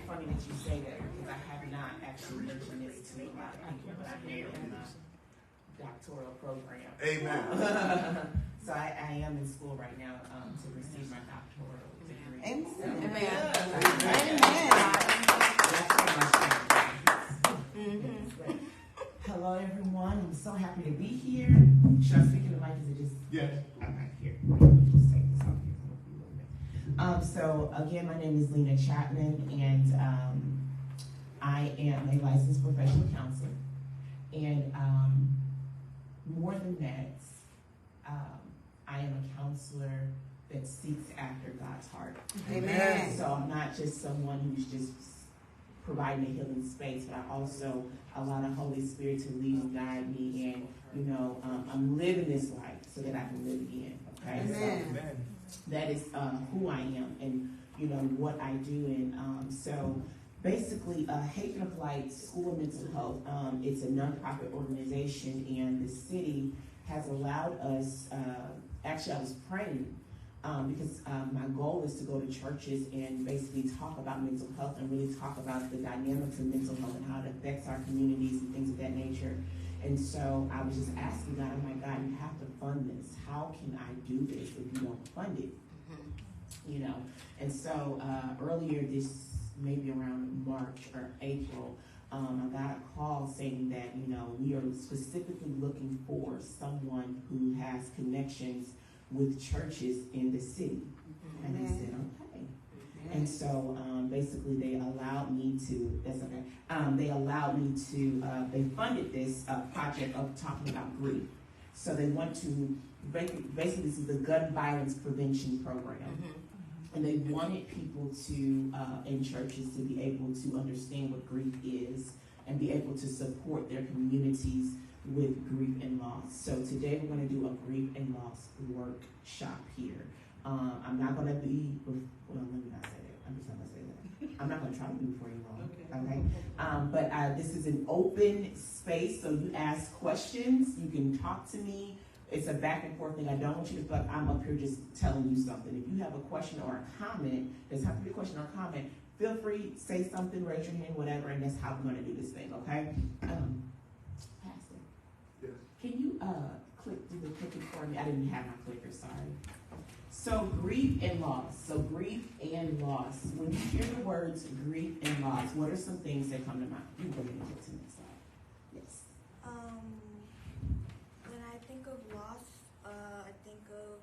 funny that you say that because I have not actually mentioned this to a lot of people, but I'm in a doctoral program. Amen. So I am in school right now to receive my doctoral degree. Amen. So, Amen. Amen. Hello, everyone. I'm so happy to be here. Should I speak in the mic? Is it just? Yes. Okay, here. Just take this off here a little bit. So again, my name is Lena Chapman, and I am a licensed professional counselor. And more than that, I am a counselor that seeks after God's heart. Amen. So I'm not just someone who's just providing a healing space, but I also allow the Holy Spirit to lead and guide me, and I'm living this life so that I can live again. Okay. Amen. So that is who I am, and what I do, and so basically, Haven of Light School of Mental Health. It's a nonprofit organization, and the city has allowed us. Actually, I was praying. Because my goal is to go to churches and basically talk about mental health and really talk about the dynamics of mental health and how it affects our communities and things of that nature. And so I was just asking God, oh my God, you have to fund this. How can I do this if you don't fund it? And so earlier this, maybe around March or April, I got a call saying that, we are specifically looking for someone who has connections with churches in the city. And I said, okay. And so basically they allowed me to, they funded this project of talking about grief. So they want to, basically this is the gun violence prevention program. And they wanted people to, in churches, to be able to understand what grief is and be able to support their communities with grief and loss. So today we're going to do a grief and loss workshop here. I'm not going to be, let me not say that. I'm just not going to say that. I'm not going to try to do it for you long. Okay? But this is an open space, so you ask questions. You can talk to me. It's a back and forth thing. I don't want you to feel like I'm up here just telling you something. If you have a question or a comment, doesn't have to be a question or a comment, feel free, say something, raise your hand, whatever, and that's how we're going to do this thing, okay? Pastor, yes. Can you do the clicking for me? I didn't have my clicker, sorry. So grief and loss. So grief and loss. When you hear the words grief and loss, what are some things that come to mind? You can go ahead and get to the next slide. Yes. When I think of loss, I think of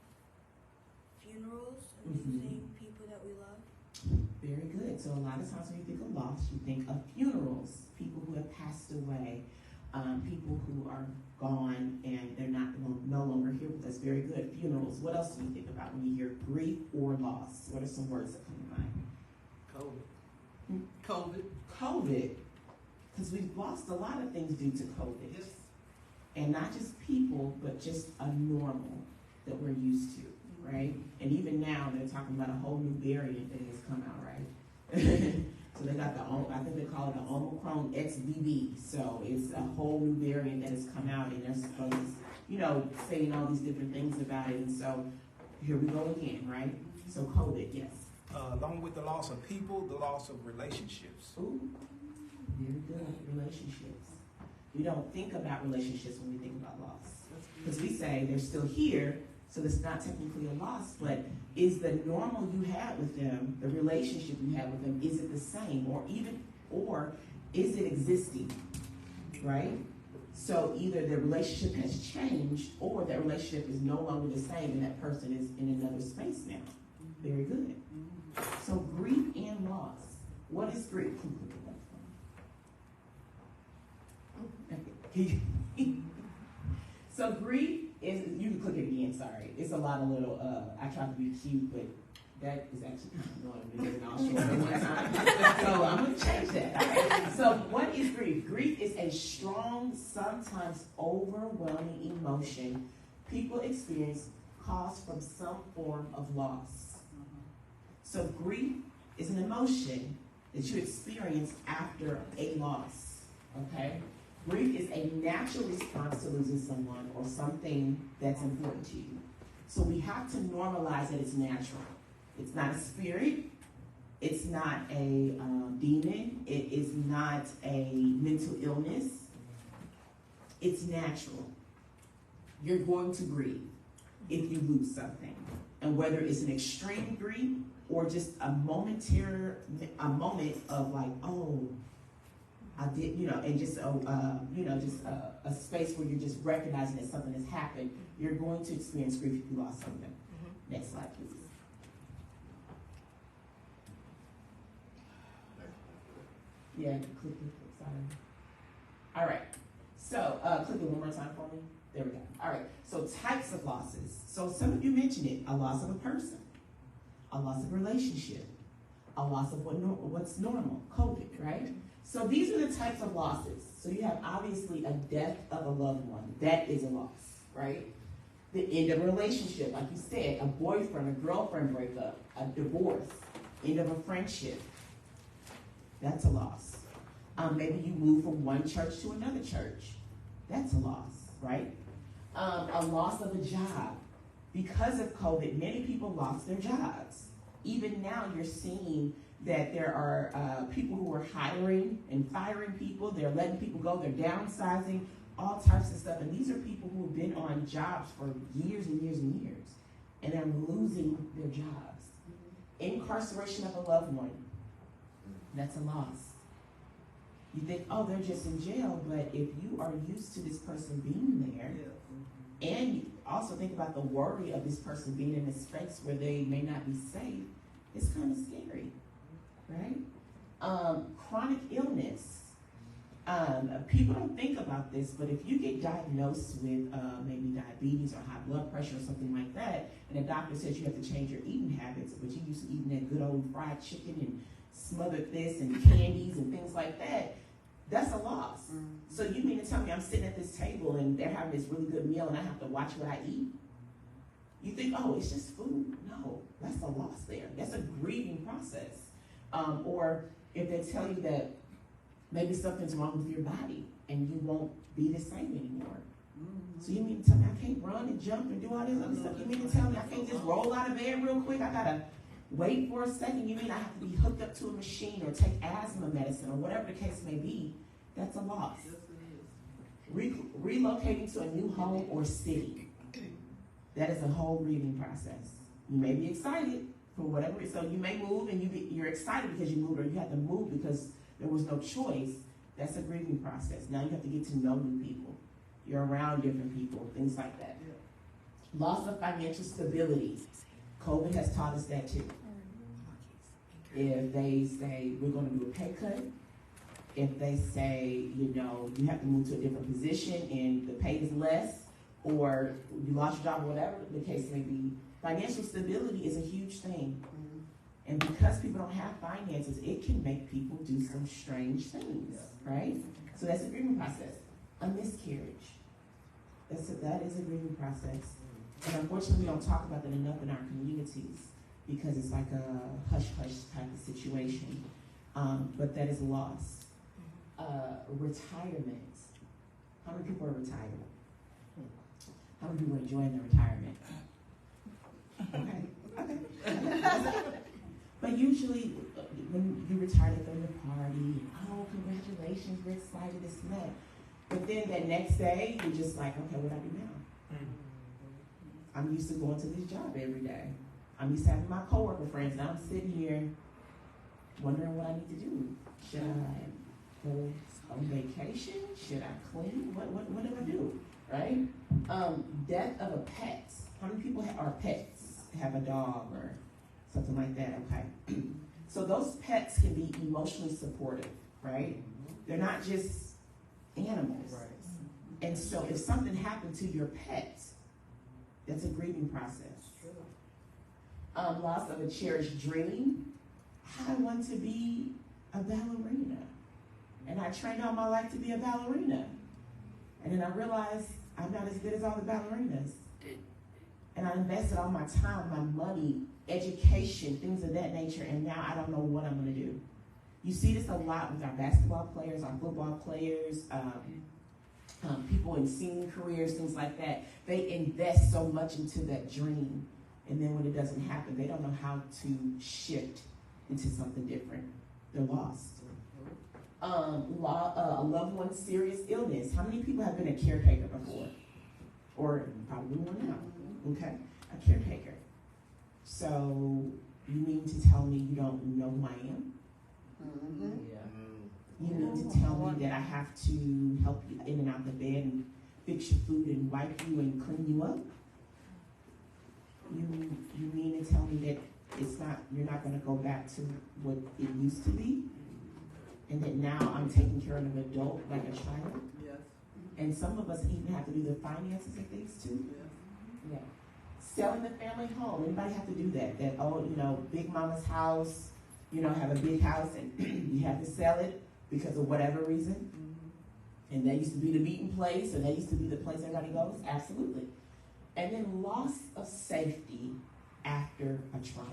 funerals and losing people that we love. Very good. So a lot of times when you think of loss, you think of funerals, people who have passed away, people who are gone and they're no longer here with us. Very good. Funerals. What else do you think about when you hear grief or loss? What are some words that come to mind? COVID. Because we've lost a lot of things due to COVID. Yes. And not just people, but just a normal that we're used to, right? And even now, they're talking about a whole new variant that has come out, right? So they got I think they call it the Omicron XBB. So it's a whole new variant that has come out, and they're supposed to, saying all these different things about it. And so here we go again, right? So COVID, yes. Along with the loss of people, the loss of relationships. Ooh, very good. Relationships. We don't think about relationships when we think about loss. Because we say they're still here, so it's not technically a loss, but is the normal you had with them, the relationship you had with them, is it the same? Or is it existing? Right? So either the relationship has changed or that relationship is no longer the same and that person is in another space now. Very good. So grief and loss. What is grief? So grief is, you can click it again, sorry. It's a lot of little, I tried to be cute, but that is actually kind of annoying me. So I'm going to change that. Right. So what is grief? Grief is a strong, sometimes overwhelming emotion people experience caused from some form of loss. So grief is an emotion that you experience after a loss, okay? Grief is a natural response to losing someone or something that's important to you. So we have to normalize that it's natural. It's not a spirit. It's not a demon. not a mental illness. It's natural. You're going to grieve if you lose something. And whether it's an extreme grief or just a moment of like, oh, I did, and just, a space where you're just recognizing that something has happened, you're going to experience grief if you lost something. Mm-hmm. Next slide, please. Yeah, click it, sorry. All right, so click it one more time for me. There we go. All right, so types of losses. So some of you mentioned it, a loss of a person, a loss of a relationship, a loss of what's normal, COVID, right? So these are the types of losses. So you have obviously a death of a loved one. That is a loss, right? The end of a relationship, like you said, a boyfriend, a girlfriend breakup, a divorce, end of a friendship. That's a loss. Maybe you move from one church to another church. That's a loss, right? A loss of a job. Because of COVID, many people lost their jobs. Even now, you're seeing that there are people who are hiring and firing people. They're letting people go. They're downsizing, all types of stuff. And these are people who have been on jobs for years and years and years. And they're losing their jobs. Incarceration of a loved one. That's a loss. You think, oh, they're just in jail. But if you are used to this person being there, and you also think about the worry of this person being in a space where they may not be safe, it's kind of scary, right? Chronic illness. People don't think about this, but if you get diagnosed with maybe diabetes or high blood pressure or something like that, and the doctor says you have to change your eating habits, but you used to eating that good old fried chicken and smothered this and candies and things like that, that's a loss. Mm-hmm. So you mean to tell me I'm sitting at this table and they're having this really good meal and I have to watch what I eat? You think, oh, it's just food? No, that's a loss there. That's a grieving process. Or if they tell you that maybe something's wrong with your body and you won't be the same anymore. Mm-hmm. So you mean to tell me I can't run and jump and do all this other stuff? You mean to tell me I can't just roll out of bed real quick? I gotta wait for a second? You mean I have to be hooked up to a machine or take asthma medicine or whatever the case may be? That's a loss. Relocating to a new home or city. That is a whole grieving process. You may be excited for whatever. So you may move and you're excited because you moved, or you had to move because there was no choice. That's a grieving process. Now you have to get to know new people. You're around different people, things like that. Loss of financial stability. COVID has taught us that too. If they say we're going to do a pay cut, if they say, you have to move to a different position and the pay is less, or you lost your job, or whatever the case may be, financial stability is a huge thing. Mm-hmm. And because people don't have finances, it can make people do some strange things, right? So that's a grieving process. A miscarriage. That is a grieving process. And unfortunately, we don't talk about that enough in our communities because it's like a hush-hush type of situation. But that is loss. Retirement. How many people are retired? How many people are enjoying their retirement? Okay. But usually, when you retire, they throw the party. Oh, congratulations, we're excited, this and that. But then that next day, you're just like, okay, what do I do now? I'm used to going to this job every day. I'm used to having my coworker friends. Now I'm sitting here wondering what I need to do. Should I go on vacation? Should I clean? What do I do? Right? Death of a pet. How many people are pets? Have a dog or something like that? Okay. So those pets can be emotionally supportive, right? They're not just animals. Right. And so if something happened to your pet, that's a grieving process. Loss of a cherished dream. I want to be a ballerina. And I trained all my life to be a ballerina. And then I realized I'm not as good as all the ballerinas. And I invested all my time, my money, education, things of that nature, and now I don't know what I'm going to do. You see this a lot with our basketball players, our football players, people in singing careers, things like that. They invest so much into that dream, and then when it doesn't happen, they don't know how to shift into something different. They're lost. A loved one's serious illness. How many people have been a caretaker before? Or probably more now. Okay? A caretaker. So you mean to tell me you don't know who I am? You mean to tell me that I have to help you in and out the bed and fix your food and wipe you and clean you up? You mean to tell me that you're not going to go back to what it used to be? And that now I'm taking care of an adult like a child? Yes. And some of us even have to do the finances and things too? Yes. Yeah. Selling the family home. Anybody have to do that? That, Big Mama's house, have a big house and you have to sell it because of whatever reason? Mm-hmm. And that used to be the meeting place, and that used to be the place everybody goes? Absolutely. And then loss of safety after a trauma.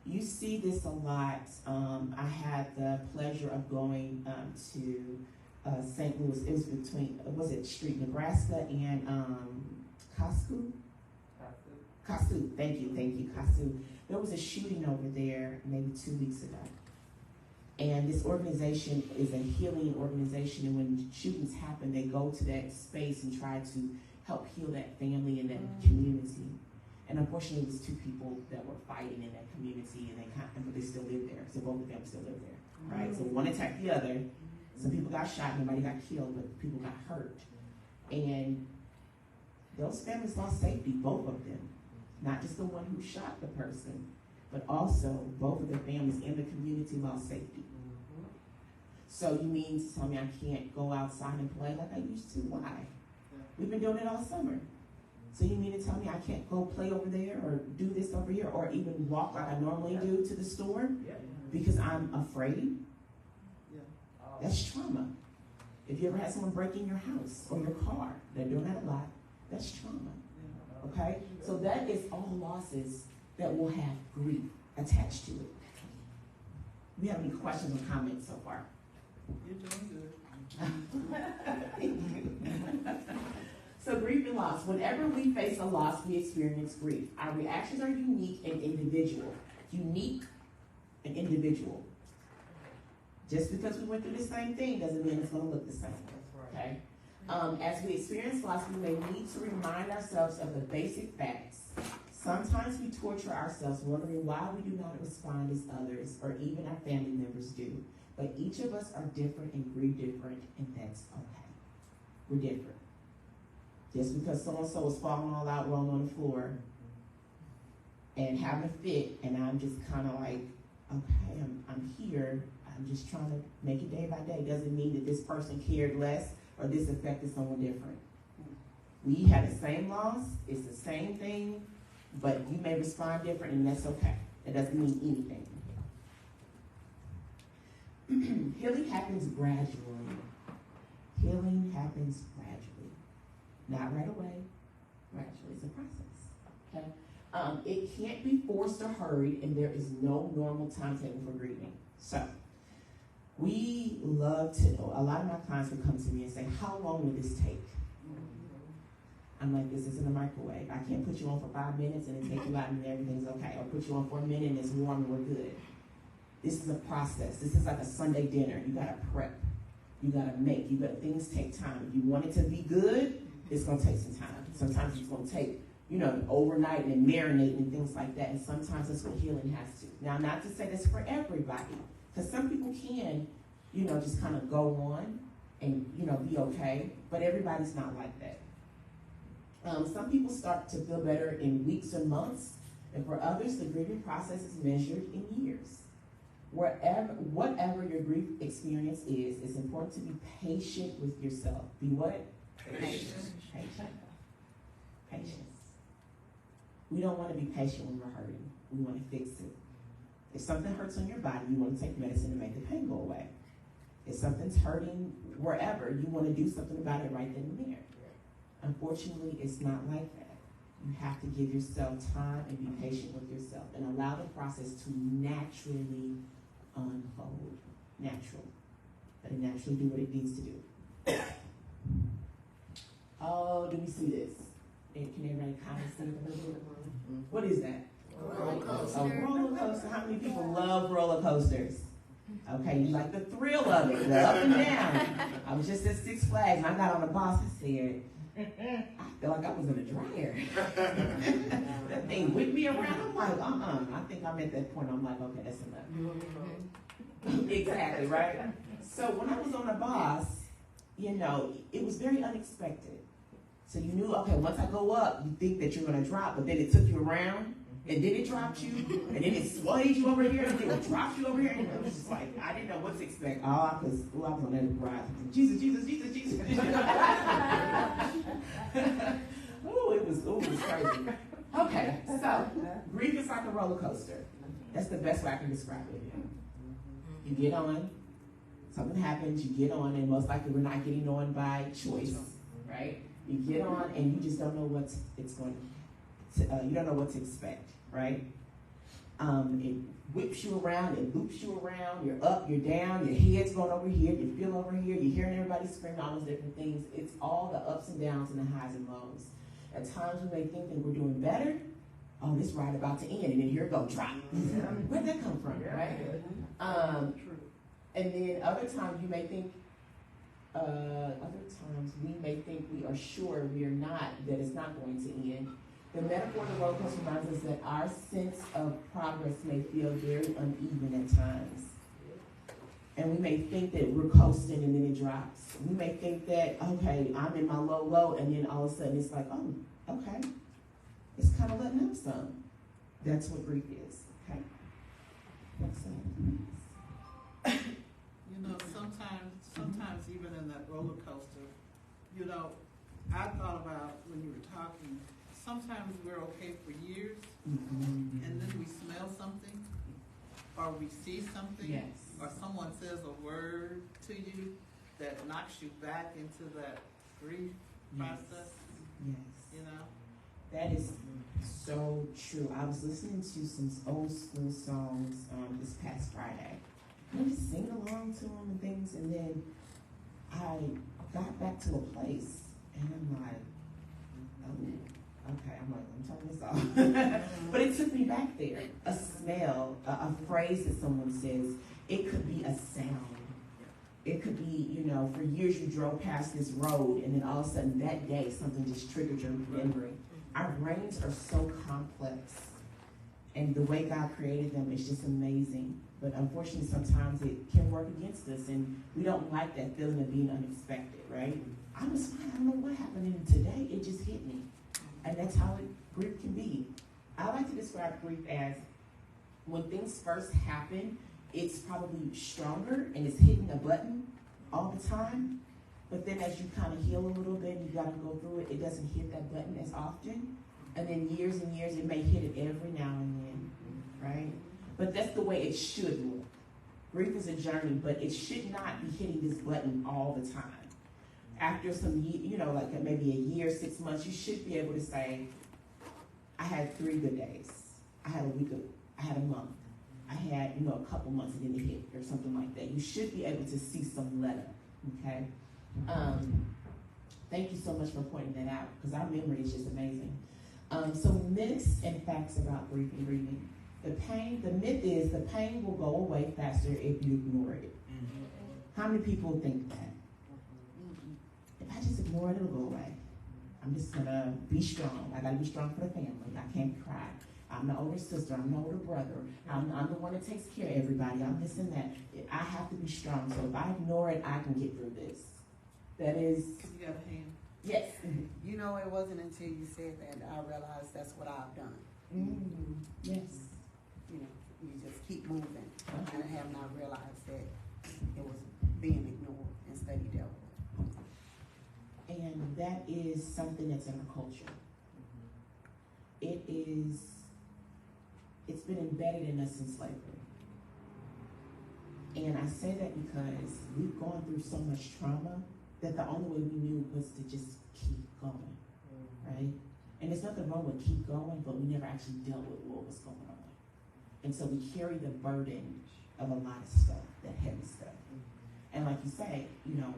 You see this a lot. I had the pleasure of going to St. Louis. It was between, Street, Nebraska and Casco? Casco, thank you, Casco. There was a shooting over there maybe 2 weeks ago. And this organization is a healing organization, and when shootings happen, they go to that space and try to help heal that family and that community. And unfortunately, it was two people that were fighting in that community, but they still live there. So both of them still live there, right? So one attacked the other. Some people got shot, nobody got killed, but people got hurt. And those families lost safety, both of them. Not just the one who shot the person, but also both of their families in the community lost safety. So you mean to tell me I can't go outside and play like I used to? Why? We've been doing it all summer. So you mean to tell me I can't go play over there or do this over here or even walk like I normally do to the store because I'm afraid? That's trauma. If you ever had someone break in your house or your car, they're doing that a lot, that's trauma. Okay? So that is all losses that will have grief attached to it. Do you have any questions or comments so far? You're doing good. So grief and loss. Whenever we face a loss, we experience grief. Our reactions are unique and individual. Unique and individual. Just because we went through the same thing doesn't mean it's going to look the same. Okay? As we experience loss, we may need to remind ourselves of the basic facts. Sometimes we torture ourselves wondering why we do not respond as others or even our family members do. But each of us are different and grieve different, and that's okay. We're different. Just because so-and-so is falling all out, rolling on the floor, and having a fit, and I'm just kind of like, okay, I'm here. I'm just trying to make it day by day. Doesn't mean that this person cared less or this affected someone different. We had the same loss. It's the same thing, but you may respond different, and that's okay. It doesn't mean anything. Healing happens gradually. Healing happens gradually. Not right away. Gradually. It's a process. Okay? It can't be forced or hurried, and there is no normal timetable for grieving. So, we love to know. A lot of my clients will come to me and say, how long will this take? I'm like, this isn't a microwave. I can't put you on for 5 minutes and then take you out and everything's okay. Or put you on for a minute and it's warm and we're good. This is a process. This is like a Sunday dinner. You gotta prep. You gotta make. Things take time. If you want it to be good, it's gonna take some time. Sometimes it's gonna take, overnight and marinating and things like that. And sometimes that's what healing has to. Now, not to say that's for everybody, because some people can, just kind of go on and, be okay. But everybody's not like that. Some people start to feel better in weeks or months, and for others, the grieving process is measured in years. Whatever your grief experience is, it's important to be patient with yourself. Be what? Patience. Patience. We don't want to be patient when we're hurting. We want to fix it. If something hurts on your body, you want to take medicine to make the pain go away. If something's hurting wherever, you want to do something about it right then and there. Unfortunately, it's not like that. You have to give yourself time and be patient with yourself and allow the process to naturally unfold. Natural. Let it naturally do what it needs to do. Oh, do we see this? Can everybody kind of see it? What is that? Roller coaster. A roller coaster. How many people love roller coasters? Okay, you like the thrill of it, the up and down. I was just at Six Flags and I got on the bus and said, I feel like I was in a dryer. That thing whipped me around. I'm like, I think I'm at that point. I'm like, okay, that's enough. Exactly, right? So when I was on the bus, you know, it was very unexpected. So you knew, okay, once I go up, you think that you're going to drop, but then it took you around, and then it dropped you, and then it swayed you over here, and then it dropped you over here, and it was just like, I didn't know what to expect. I was on that ride. Jesus, Jesus, Jesus, Jesus. It was crazy. Okay, so grief is like a roller coaster. That's the best way I can describe it. You get on, something happens, you get on, and most likely we're not getting on by choice, right? You get on and you just don't know you don't know what to expect, right? It whips you around, it loops you around, you're up, you're down, your head's going over here, you feel over here, you're hearing everybody scream all those different things. It's all the ups and downs and the highs and lows. At times we may think that we're doing better. Oh, this ride about to end, and then here it goes, drop. Where'd that come from, right? And then other times you may think, we may think we are sure we are not, that it's not going to end. The metaphor of the roller coaster reminds us that our sense of progress may feel very uneven at times. And we may think that we're coasting and then it drops. We may think that, okay, I'm in my low, and then all of a sudden it's like, oh, okay. It's kind of letting up some. That's what grief is, okay? That's it. You know, sometimes even in that roller coaster, you know, I thought about when you were talking, sometimes we're okay for years, and then we smell something, or we see something, yes, or someone says a word to you that knocks you back into that grief process, yes. you know? That is so true. I was listening to some old school songs this past Friday. And I just singing along to them and things, and then I got back to a place, and I'm like, oh, okay. I'm like, I'm turning this off. But it took me back there. A smell, a phrase that someone says. It could be a sound. It could be, you know, for years you drove past this road, and then all of a sudden that day something just triggered your memory. Our brains are so complex, and the way God created them is just amazing. But unfortunately, sometimes it can work against us, and we don't like that feeling of being unexpected, right? I was fine. I don't know what happened, and today it just hit me. And that's how grief can be. I like to describe grief as when things first happen, it's probably stronger, and it's hitting a button all the time. But then as you kind of heal a little bit, and you got to go through it, it doesn't hit that button as often. And then years and years, it may hit it every now and then, right? But that's the way it should look. Grief is a journey, but it should not be hitting this button all the time. After some, like maybe a year, 6 months, you should be able to say, I had 3 good days. I had a week, I had a month. I had, a couple months and then it hit or something like that. You should be able to see some let up, okay? Thank you so much for pointing that out, because our memory is just amazing. So myths and facts about grief and grieving. The myth is the pain will go away faster if you ignore it. How many people think that? If I just ignore it, it'll go away. I'm just gonna be strong. I gotta be strong for the family. I can't cry. I'm the older sister. I'm the older brother. I'm the one that takes care of everybody. I'm this and that. I have to be strong. So if I ignore it, I can get through this. That is. You got a hand. Yes. You know, it wasn't until you said that I realized that's what I've done. Yes. You know, you just keep moving. And I have not realized that it was being ignored instead of dealt with. And that is something that's in our culture. It's been embedded in us since slavery. And I say that because we've gone through so much trauma that the only way we knew was to just keep going, right? And there's nothing wrong with keep going, but we never actually dealt with what was going on. And so we carry the burden of a lot of stuff, that heavy stuff. And like you say,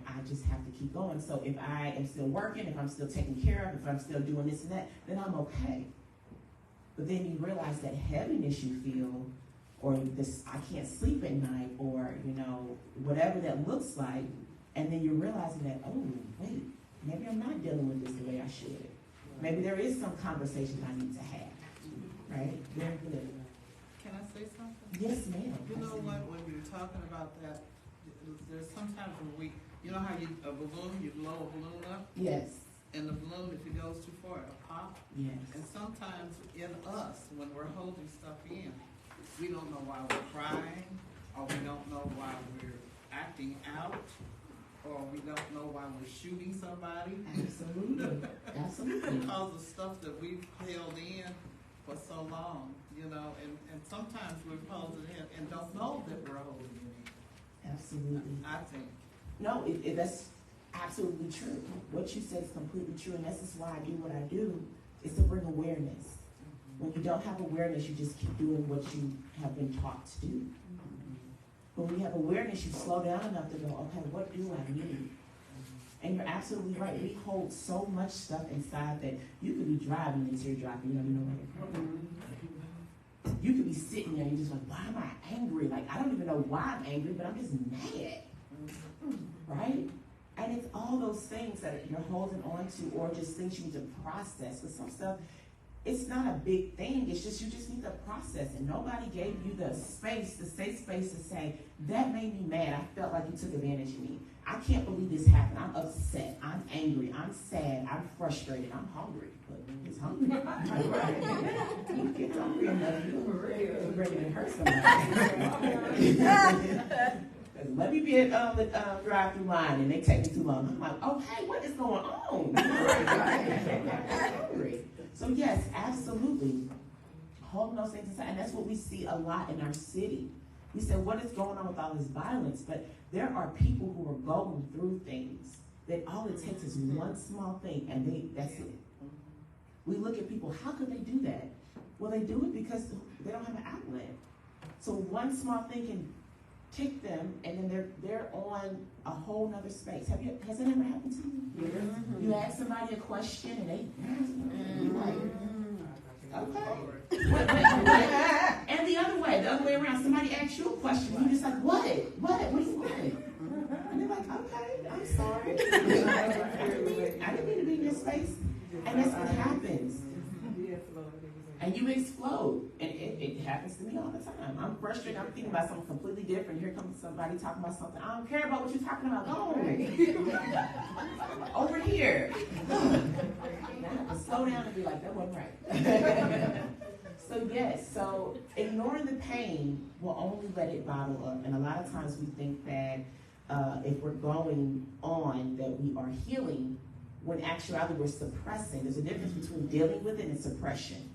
I just have to keep going. So if I am still working, if I'm still taking care of, if I'm still doing this and that, then I'm okay. But then you realize that heaviness you feel or this, I can't sleep at night, or, you know, whatever that looks like, and then you're realizing that, oh, wait, maybe I'm not dealing with this the way I should. Maybe there is some conversation I need to have, right? Very good. Can I say something? Yes, ma'am. You know what, when we were talking about that, there's sometimes when you know how a balloon, you blow a balloon up, Yes, and the balloon, if it goes too far, it'll pop. yes. And sometimes in us, when we're holding stuff in, we don't know why we're crying, or we don't know why we're acting out, or we don't know why we're shooting somebody. Absolutely, absolutely. Because of stuff that we've held in for so long, you know, and sometimes we're holding it in and don't know that we're holding it in. Absolutely. I think. No, that's absolutely true. What you said is completely true, and this is why I do what I do, is to bring awareness. When you don't have awareness, you just keep doing what you have been taught to do. But when you have awareness, you slow down enough to go, okay, what do I need? And you're absolutely right. We hold so much stuff inside that you could be driving and tear dropping, you don't even know where. You could be sitting there and you're just like, why am I angry? Like, I don't even know why I'm angry, but I'm just mad. Right? And it's all those things that you're holding on to, or just things you need to process. With some stuff, it's not a big thing. It's just, you just need to process it. Nobody gave you the space, the safe space to say, that made me mad. I felt like you took advantage of me. I can't believe this happened. I'm upset. I'm angry. I'm sad. I'm frustrated. I'm hungry. But it's hungry. You get hungry enough, you're ready to hurt somebody. Let me be at the drive-through line, and they take me too long. I'm like, oh, hey, what is going on? I'm hungry. So yes, absolutely. Holding those things inside, and that's what we see a lot in our city. We say, what is going on with all this violence? But there are people who are going through things that all it takes is one small thing, and that's it. We look at people, how could they do that? Well, they do it because they don't have an outlet. So one small thing can kick them, and then they're on a whole nother space. Has it ever happened to you? Mm-hmm. You ask somebody a question, and you're like, okay. And the other way around, somebody asks you a question, and you're just like, what do you want? And they're like, okay, I'm sorry. I didn't mean to be in your space. And that's what happens. And you explode. And it happens to me all the time. I'm frustrated. I'm thinking about something completely different. Here comes somebody talking about something. I don't care about what you're talking about. Go over here. Now I have to slow down and be like, that wasn't right. So yes, so ignoring the pain will only let it bottle up. And a lot of times we think that if we're going on, that we are healing, when actually we're suppressing. There's a difference between dealing with it and suppression.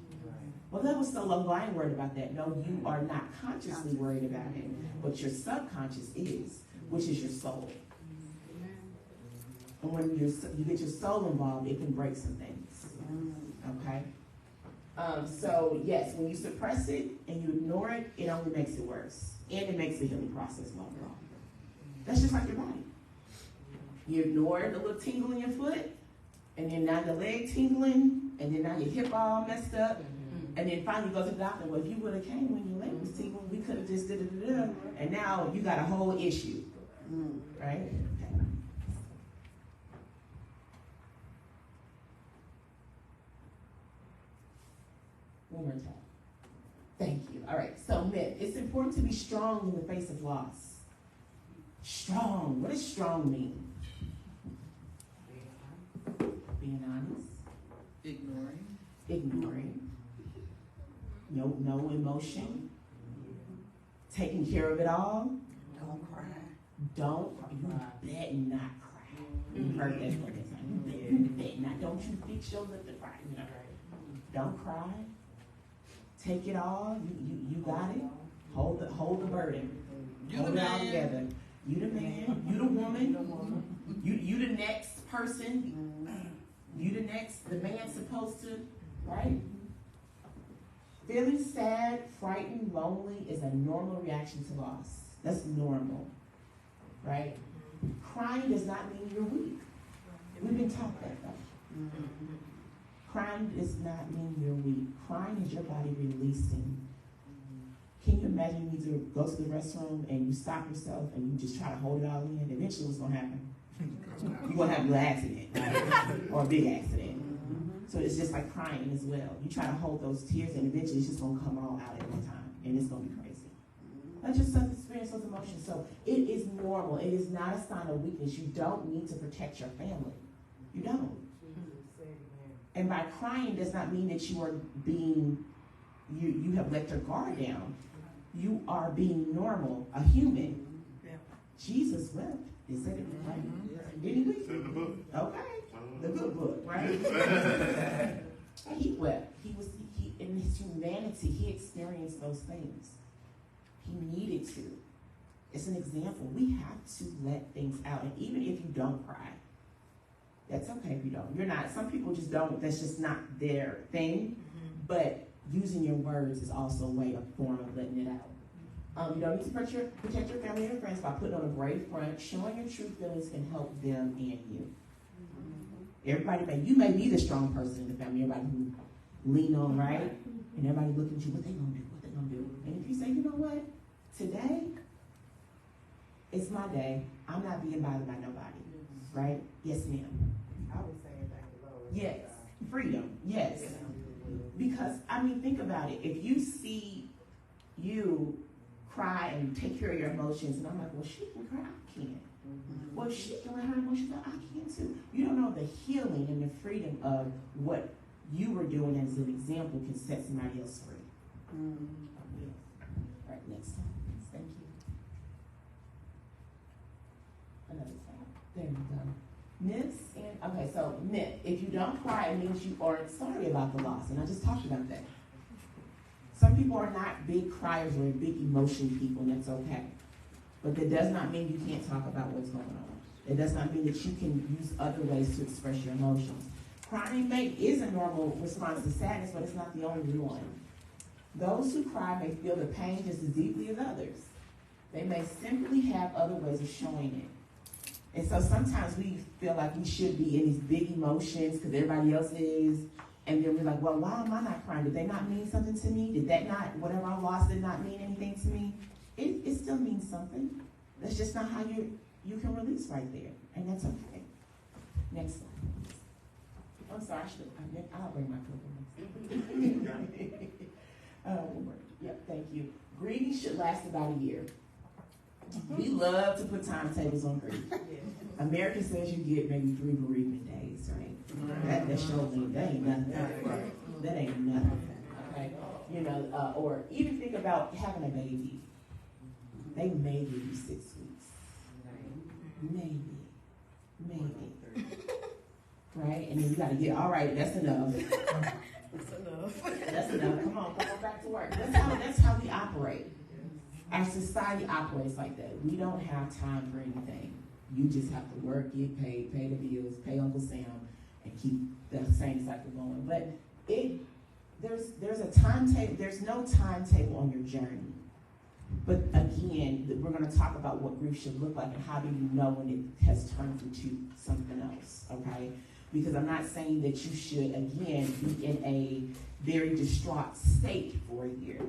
Well, that was so long ago, I ain't worried about that. No, you are not consciously worried about it, but your subconscious is, which is your soul. And when you get your soul involved, it can break some things. Okay? So, yes, when you suppress it and you ignore it, it only makes it worse. And it makes the healing process longer. That's just like your body. You ignore the little tingle in your foot, and then now the leg tingling, and then now your hip all messed up. And then finally you go to the doctor, well, if you would have came when your leg was tingling, we could have just da-da-da-da, and now you got a whole issue, right? Okay. One more time. Thank you. All right, so myth. It's important to be strong in the face of loss. Strong. What does strong mean? Being honest. Ignoring. No emotion. Taking care of it all. Don't cry. You bet not cry. You heard that from this. You bet not. Don't you fix your lip to cry. No. Don't cry. Take it all. You got it. Hold the burden. Hold it all together. You the man. You the woman. You the next person. You the man supposed to, right? Feeling sad, frightened, lonely is a normal reaction to loss. That's normal, right? Crying does not mean you're weak. We've been taught that though. Crying does not mean you're weak. Crying is your body releasing. Can you imagine you need to go to the restroom and you stop yourself and you just try to hold it all in? Eventually what's gonna happen? You're gonna have a little accident, right? Or a big accident. So it's just like crying as well. You try to hold those tears and eventually it's just gonna come all out at one time and it's gonna be crazy. Let yourself experience those emotions. So it is normal. It is not a sign of weakness. You don't need to protect your family. You don't. And by crying does not mean that you are being, you have let your guard down. You are being normal, a human. Yeah. Jesus wept. They said it right. Did he weep? It's in the book. Okay. The good book, right? He wept. He in his humanity, he experienced those things. He needed to. It's an example. We have to let things out. And even if you don't cry, that's okay if you don't. You're not. Some people just don't. That's just not their thing. But using your words is also a form of letting it out. You don't need to protect your family and your friends by putting on a brave front. Showing your true feelings can help them and you. You may be the strong person in the family. Everybody who lean on, right? And everybody looking at you, what they gonna do? What they gonna do? And if you say, you know what? Today, it's my day. I'm not being bothered by nobody, right? Yes, ma'am. I would say thank the Lord. Yes. Freedom. Yes. Because, think about it. If you see you cry and take care of your emotions, and I'm like, well, she can cry, I can't. Well, if she can let her emotions out, I can too. You don't know the healing and the freedom of what you were doing as an example can set somebody else free. Right, next slide. Thank you. Another slide. There you go. Myths and, okay, so myth. If you don't cry, it means you aren't sorry about the loss. And I just talked about that. Some people are not big criers or big emotion people, and that's okay. But that does not mean you can't talk about what's going on. It does not mean that you can use other ways to express your emotions. Crying is a normal response to sadness, but it's not the only one. Those who cry may feel the pain just as deeply as others. They may simply have other ways of showing it. And so sometimes we feel like we should be in these big emotions because everybody else is. And then we're like, well, why am I not crying? Did they not mean something to me? Did that not, whatever I lost, did not mean anything to me? It still means something. That's just not how you can release right there. And that's okay. Next slide. I'm sorry, I'll bring my clipper next. Yep, thank you. Grieving should last about a year. We love to put timetables on grief. America says you get maybe 3 bereavement days, right? That shows me that ain't nothing. That ain't nothing. Okay? Or even think about having a baby. They may give you 6 weeks. Maybe. Right? And then you gotta get, all right, that's enough. That's enough. Come on back to work. That's how we operate. Our society operates like that. We don't have time for anything. You just have to work, get paid, pay the bills, pay Uncle Sam, and keep the same cycle going. But there's a timetable. There's no timetable on your journey. But again, we're going to talk about what grief should look like and how do you know when it has turned into something else, okay? Because I'm not saying that you should, again, be in a very distraught state for a year.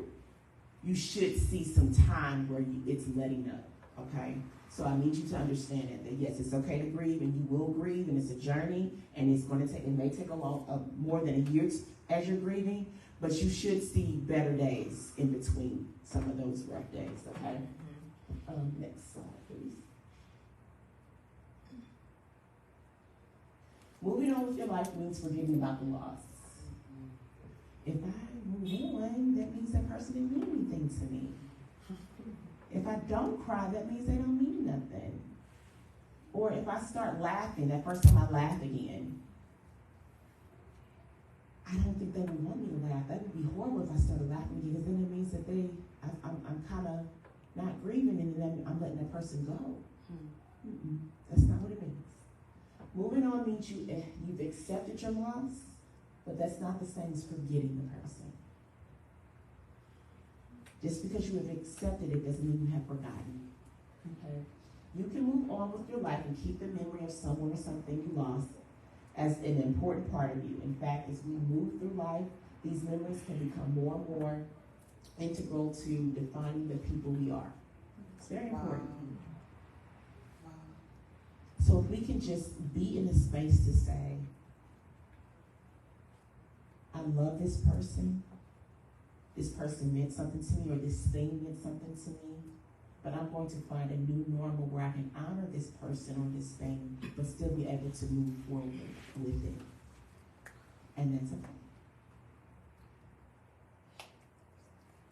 You should see some time where it's letting up, okay? So I need you to understand that yes, it's okay to grieve, and you will grieve, and it's a journey, and it may take more than a year as you're grieving, but you should see better days in between some of those rough days, okay? Next slide, please. Moving on with your life means forgetting about the loss. If I move on, that means that person didn't mean anything to me. If I don't cry, that means they don't mean nothing. Or if I start laughing, that first time I laugh again, I don't think they would want me to laugh. That would be horrible if I started laughing because then it means that I'm kind of not grieving and then I'm letting that person go. That's not what it means. Moving on means you've accepted your loss, but that's not the same as forgetting the person. Just because you have accepted it doesn't mean you have forgotten. Okay? You can move on with your life and keep the memory of someone or something you lost as an important part of you. In fact, as we move through life, these memories can become more and more integral to defining the people we are. It's very important. Wow. So if we can just be in a space to say, I love this person meant something to me, or this thing meant something to me, but I'm going to find a new normal where I can honor this person or this thing, but still be able to move forward with it. And that's okay.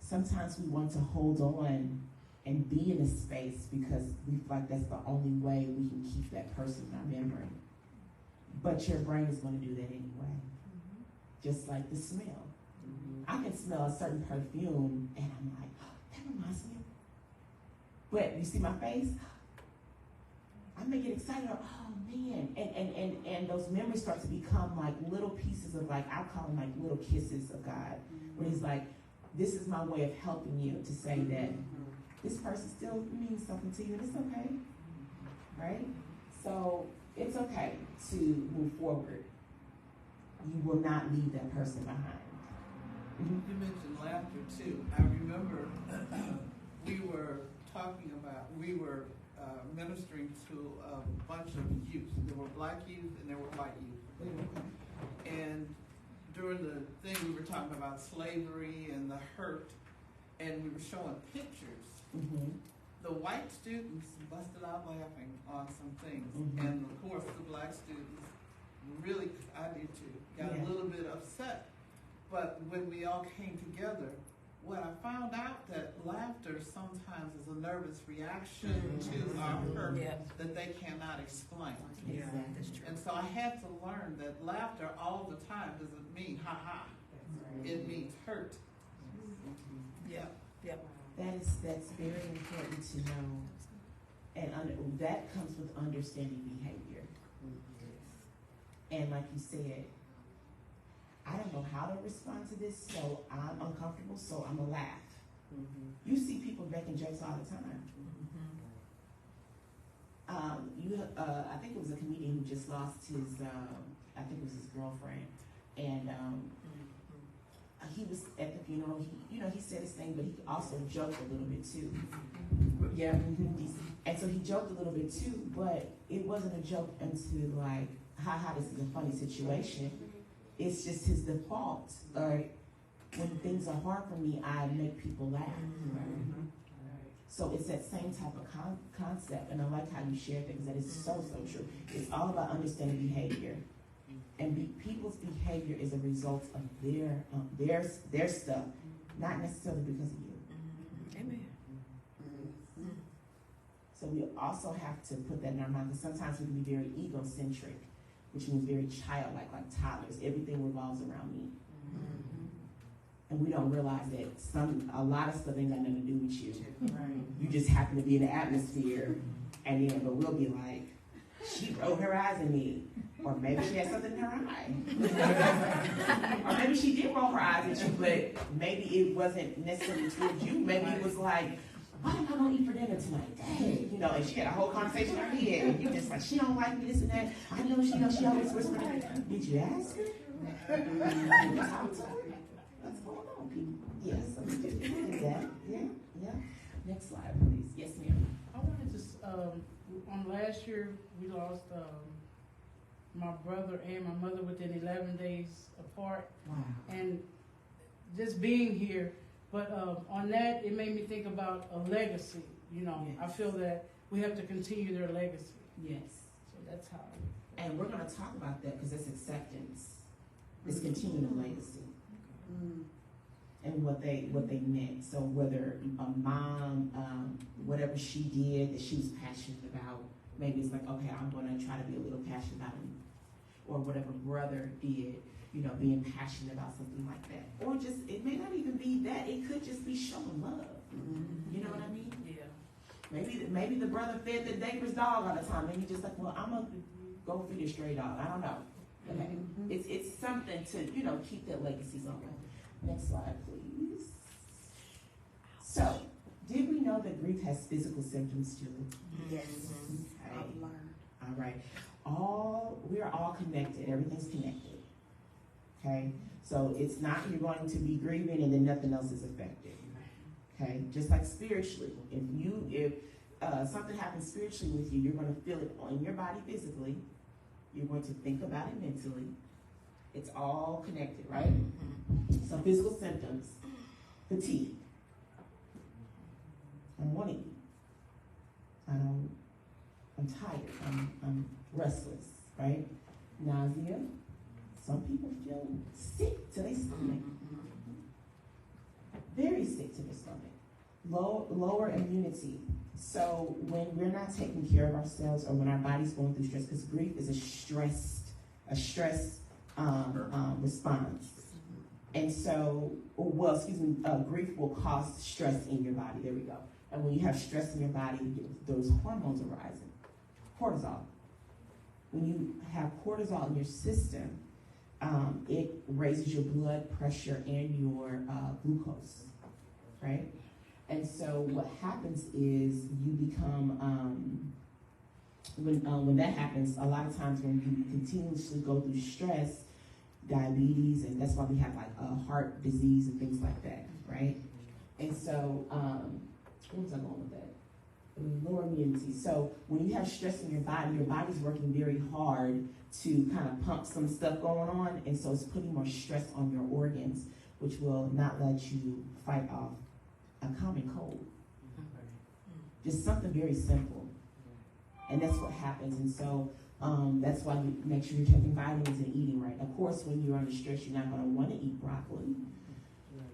Sometimes we want to hold on and be in a space because we feel like that's the only way we can keep that person in our memory. But your brain is going to do that anyway. Just like the smell. I can smell a certain perfume and I'm like, oh, that reminds me of. But you see my face? I may get excited, oh man. And those memories start to become like little pieces of, like, I'll call them like little kisses of God. Where he's like, this is my way of helping you to say that this person still means something to you, and it's okay. Right? So it's okay to move forward. You will not leave that person behind. You mentioned laughter too. I remember we were ministering to a bunch of youth. There were black youth and there were white youth. And during the thing we were talking about slavery and the hurt, and we were showing pictures. The white students busted out laughing on some things, and of course the black students really, I did too, got a little bit upset. But when we all came together, what I found out that laughter sometimes is a nervous reaction to our hurt that they cannot explain. Yeah, that's true. And so I had to learn that laughter all the time doesn't mean ha ha. It means hurt. That's very important to know, and that comes with understanding behavior. And like you said, I don't know how to respond to this, so I'm uncomfortable, so I'm gonna laugh. You see people making jokes all the time. I think it was a comedian who just lost his, I think it was his girlfriend, and he was at the funeral. He said his thing, but he also joked a little bit too. And so he joked a little bit too, but it wasn't a joke into like, haha, this is a funny situation. It's just his default. When things are hard for me, I make people laugh. So it's that same type of concept, and I like how you share things. That is so true. It's all about understanding behavior, and people's behavior is a result of their stuff, not necessarily because of you. Amen. So we also have to put that in our mind, because sometimes we can be very egocentric, which means very childlike, like toddlers. Everything revolves around me. And we don't realize that a lot of stuff ain't got nothing to do with you. You just happen to be in the atmosphere, but we'll be like, she rolled her eyes at me. Or maybe she had something in her eye. Or maybe she did roll her eyes at you, but maybe it wasn't necessarily towards you. Maybe it was like, what am I going to eat for dinner tonight? Dang. And she had a whole conversation in her head. And you just like, she don't like me, this and that. I know she always whispers. Did you ask her? Talk to her? What's going on, people? Yes, so we did that. Yeah. Next slide, please. Yes, ma'am. I wanted to, on last year, we lost my brother and my mother within 11 days apart. Wow. And just being here, but on that, it made me think about a legacy. Yes. I feel that we have to continue their legacy. Yes. So that's how. And we're going to talk about that because it's acceptance. It's continuing the legacy. And what they meant. So whether a mom, whatever she did that she was passionate about, maybe it's like, okay, I'm going to try to be a little passionate about it. Or whatever brother did, being passionate about something like that. Or just, it may not even be that. It could just be showing love. You know what I mean? Yeah. Maybe the brother fed the neighbor's dog all the time. And he's just like, well, I'm going to go feed a stray dog. I don't know. Okay. It's something to, keep that legacy going. Next slide, please. So, did we know that grief has physical symptoms too? Yes. Okay. I've learned. All right. We are all connected. Everything's connected. Okay? So it's not you're going to be grieving and then nothing else is affected. Okay, just like spiritually, if something happens spiritually with you, you're going to feel it on your body physically. You're going to think about it mentally. It's all connected, right? So physical symptoms: fatigue. I don't want to eat. I'm tired. I'm restless, right? Nausea. Some people feel sick to their stomach. Very sick to their stomach. Lower immunity. So when we're not taking care of ourselves, or when our body's going through stress, because grief is a stress response. And so, grief will cause stress in your body. There we go. And when you have stress in your body, those hormones are rising. Cortisol. When you have cortisol in your system, it raises your blood pressure and your glucose, right? And so what happens is you become, when that happens, a lot of times when you continuously go through stress, diabetes, and that's why we have like heart disease and things like that, right? And so, where was I going with that? Lower immunity. So when you have stress in your body's working very hard to kind of pump some stuff going on, and so it's putting more stress on your organs, which will not let you fight off a common cold. Just something very simple. And that's what happens. And so that's why you make sure you're taking vitamins and eating right. Of course, when you're under stress, you're not going to want to eat broccoli.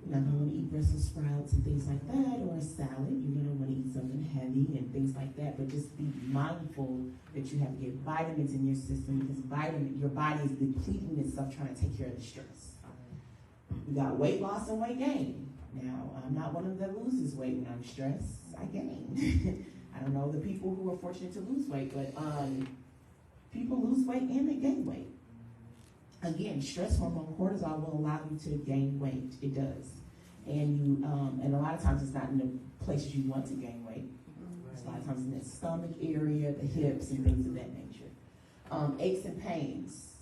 You're not going to want to eat Brussels sprouts and things like that, or a salad. You're going to want to eat something heavy and things like that. But just be mindful that you have to get vitamins in your system, because your body is depleting itself trying to take care of the stress. You got weight loss and weight gain. Now, I'm not one of them that loses weight when I'm stressed. I gain. I don't know the people who are fortunate to lose weight, but people lose weight and they gain weight. Again, stress hormone cortisol will allow you to gain weight. It does. And and a lot of times it's not in the places you want to gain weight. It's a lot of times in the stomach area, the hips, and things of that nature. Aches and pains.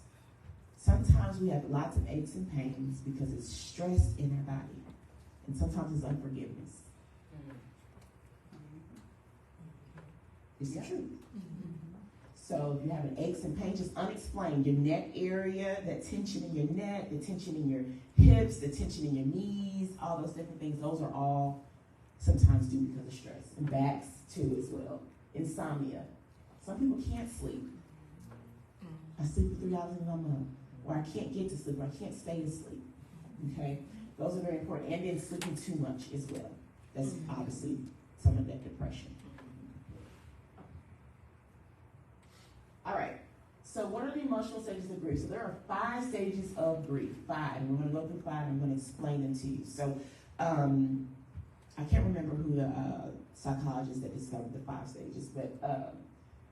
Sometimes we have lots of aches and pains because it's stress in our body. And sometimes it's unforgiveness. It's the truth. So if you're having aches and pains, just unexplained, your neck area, that tension in your neck, the tension in your hips, the tension in your knees, all those different things, those are all sometimes due because of stress. And backs too as well. Insomnia. Some people can't sleep. I sleep for 3 hours and I'm up. Or I can't get to sleep, or I can't stay to sleep. Okay? Those are very important. And then sleeping too much as well. That's obviously some of that depression. All right. So what are the emotional stages of grief? So there are 5 stages of grief. 5. And we're going to go through 5 and I'm going to explain them to you. So I can't remember who the psychologist that discovered the 5 stages, but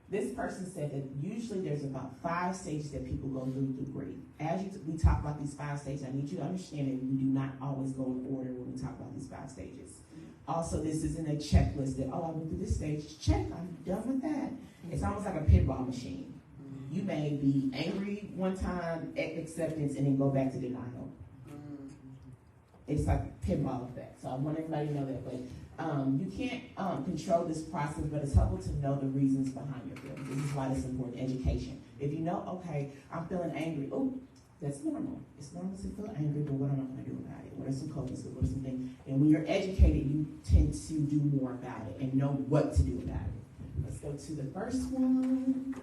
this person said that usually there's about 5 stages that people go through grief. As we talk about these 5 stages, I need you to understand that we do not always go in order when we talk about these 5 stages. Also, this isn't a checklist that, I went through this stage, check, I'm done with that. It's almost like a pinball machine. You may be angry one time, acceptance, and then go back to denial. It's like a pinball effect. So I want everybody to know that. But you can't control this process, but it's helpful to know the reasons behind your feelings. This is why it's important, education. If you know, okay, I'm feeling angry. Oh, that's normal. It's normal to feel angry, but what am I going to do about it? What are some coping skills? What are some things? And when you're educated, you tend to do more about it and know what to do about it. Let's go to the first one.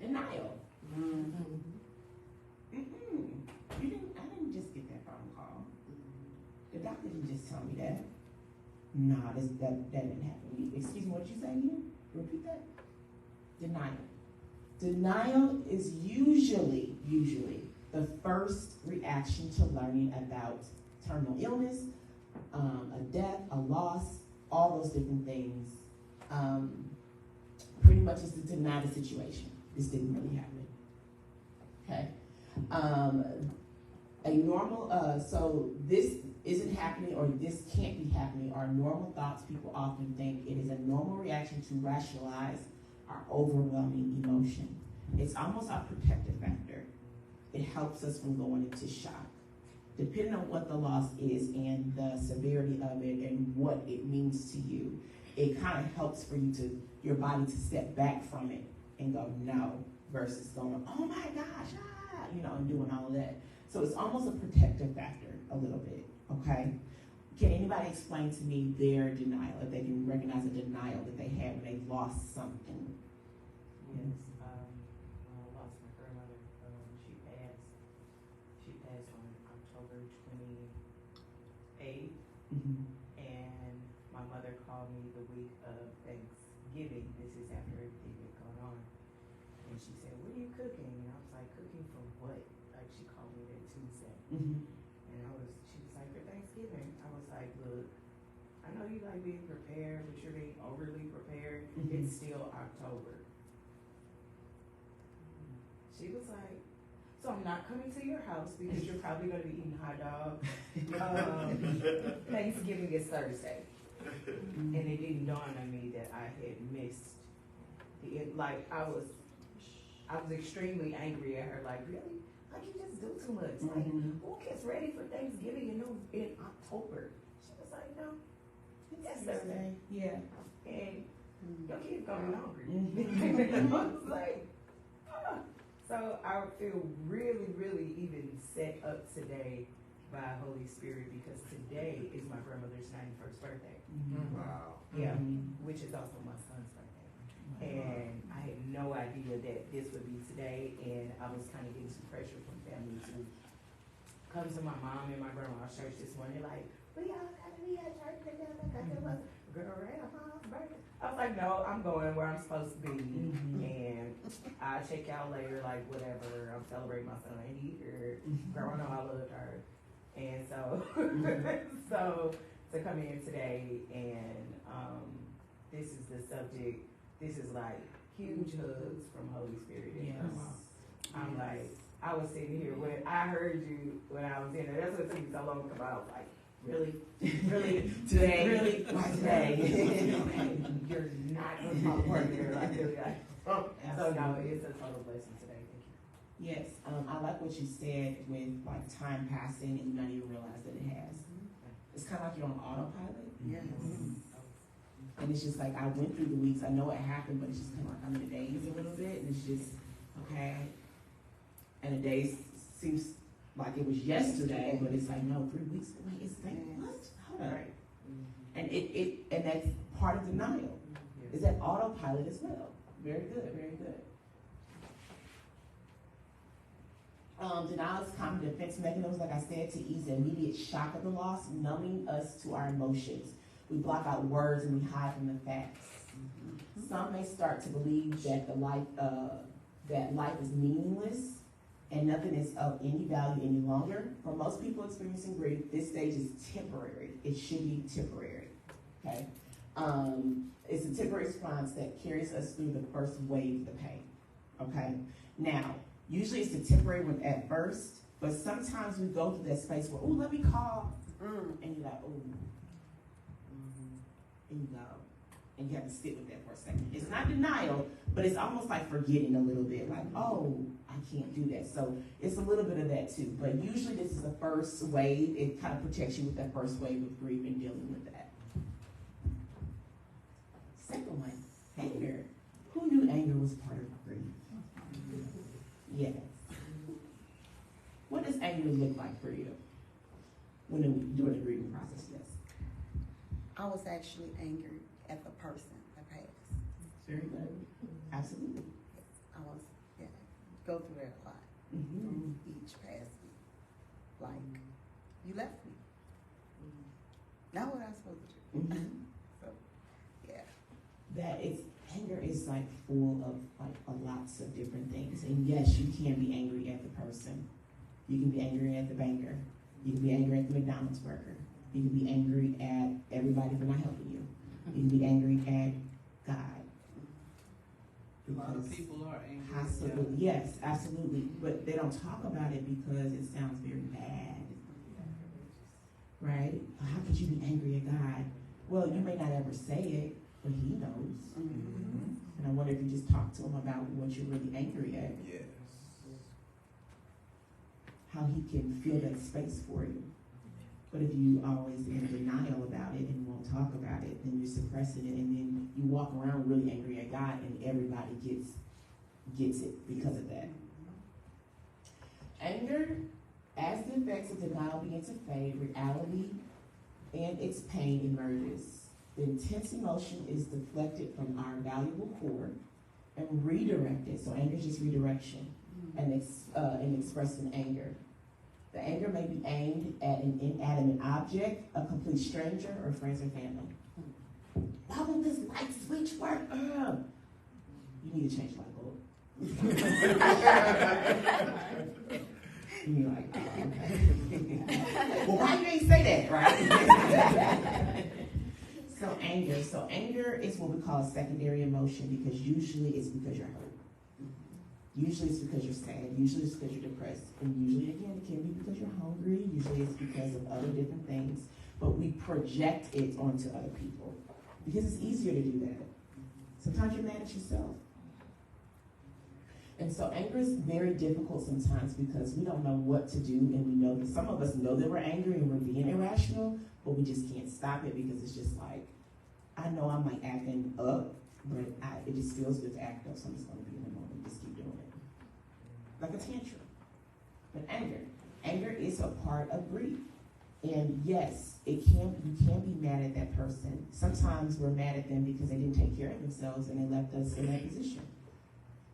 Denial. I didn't just get that phone call. The doctor didn't just tell me that. Nah, that didn't happen. Excuse me, what did you say again? Repeat that. Denial. Denial is usually the first reaction to learning about terminal illness, a death, a loss, all those different things. Pretty much is to deny the situation. This didn't really happen. Okay. So this isn't happening or this can't be happening are normal thoughts people often think. It is a normal reaction to rationalize our overwhelming emotion. It's almost our protective factor. It helps us from going into shock. depending on what the loss is and the severity of it and what it means to you, it kind of helps for your body to step back from it and go, no, versus going, oh my gosh, and doing all of that. So it's almost a protective factor a little bit, okay? Can anybody explain to me their denial, if they can recognize a denial that they had when they lost something? Yes, when I lost my grandmother, she passed on October 28th, and my mother called me the week of Thanksgiving. This is after everything had gone on, and she said, "What are you cooking?" And I was like, "Cooking for what?" Like, she called me that Tuesday, and she was like, "For Thanksgiving." I was like, "Look, I know you like being prepared, but you're being overly prepared. It's still October." She was like, "So I'm not coming to your house because you're probably going to be eating hot dogs. Thanksgiving is Thursday." And it didn't dawn on me that I had missed I was extremely angry at her. Like, really? Like, you just do too much. Like, who gets ready for Thanksgiving in October? She was like, "No, it's Thursday." Yeah. And your kids gonna be hungry. I was like, ah. So I feel really, really even set up today by Holy Spirit, because today is my grandmother's 91st birthday. Wow. Yeah, which is also my son's birthday. And I had no idea that this would be today, and I was kind of getting some pressure from family to come to my mom and my grandma's church this morning, like, "We all gotta be at church together because it was grandma's birthday." I was like, "No, I'm going where I'm supposed to be, and I'll check y'all later, like, whatever. I'm celebrating my son here. Grandma know I loved her." And so, so to come in today and this is the subject. This is like huge hugs from Holy Spirit and Grandma. I'm like, I was sitting here when I heard you when I was in there. That's what took me so long to come out. I was like, really, really today, really, why today? You're not going to talk work here, like really, like. So no, it's a total blessing today. Thank you. Yes, I like what you said with like time passing and you not even realize that it has. It's kind of like you're on autopilot. Yes. And it's just like, I went through the weeks, I know it happened, but it's just kind of like I'm in the days a little bit, and it's just, okay. And the days seems like it was yesterday, but it's like, no, 3 weeks, wait, it's like, what? Hold on. And and that's part of denial, is that autopilot as well. Very good, very good. Denial is a common defense mechanism, like I said, to ease the immediate shock of the loss, numbing us to our emotions. We block out words and we hide from the facts. Some may start to believe that life is meaningless and nothing is of any value any longer. For most people experiencing grief, this stage is temporary. It should be temporary. Okay, it's a temporary response that carries us through the first wave of the pain. Okay, now usually it's a temporary one at first, but sometimes we go through that space where, oh, let me call, and you're like, oh. And you go, and you have to sit with that for a second. It's not denial, but it's almost like forgetting a little bit, like, oh, I can't do that. So it's a little bit of that too. But usually this is the first wave. It kind of protects you with that first wave of grief and dealing with that. Second one, anger. Who knew anger was part of grief? Yes. What does anger look like for you during the grieving process? Yes. I was actually angry at the person that passed. Very good. Absolutely. I was, go through that a lot. Each passing. Like, you left me. Not what I was supposed to do. So, yeah. Anger is like full of like lots of different things. And yes, you can be angry at the person. You can be angry at the banker. You can be angry at the McDonald's worker. You can be angry at everybody for not helping you. You can be angry at God. A lot of people are angry. Absolutely, yes, absolutely. But they don't talk about it because it sounds very bad. Right? How could you be angry at God? Well, you may not ever say it, but He knows. And I wonder if you just talk to Him about what you're really angry at. Yes. how he can fill that space for you. But if you always in denial about it and won't talk about it, then you're suppressing it, and then you walk around really angry at God, and everybody gets it because of that. Anger, as the effects of denial begin to fade, reality and its pain emerges. The intense emotion is deflected from our valuable core and redirected. So anger is just redirection and expressed in anger. The anger may be aimed at an inanimate object, a complete stranger, or friends or family. Why won't this light switch work? You need to change the light bulb. And you're like, oh, okay. Well, why you ain't say that, right? So anger is what we call a secondary emotion, because usually it's because you're hurt. Usually it's because you're sad. Usually it's because you're depressed. And usually, again, it can be because you're hungry. Usually it's because of other different things. But we project it onto other people because it's easier to do that. Sometimes you're mad at yourself. And so anger is very difficult sometimes because we don't know what to do, and we know that some of us know that we're angry and we're being irrational, but we just can't stop it because it's just like, I know I'm like acting up, but it just feels good to act up, so I'm just going to be in the moment, just keep doing it. Like a tantrum. But anger is a part of grief. And yes, you can be mad at that person. Sometimes we're mad at them because they didn't take care of themselves and they left us in that position.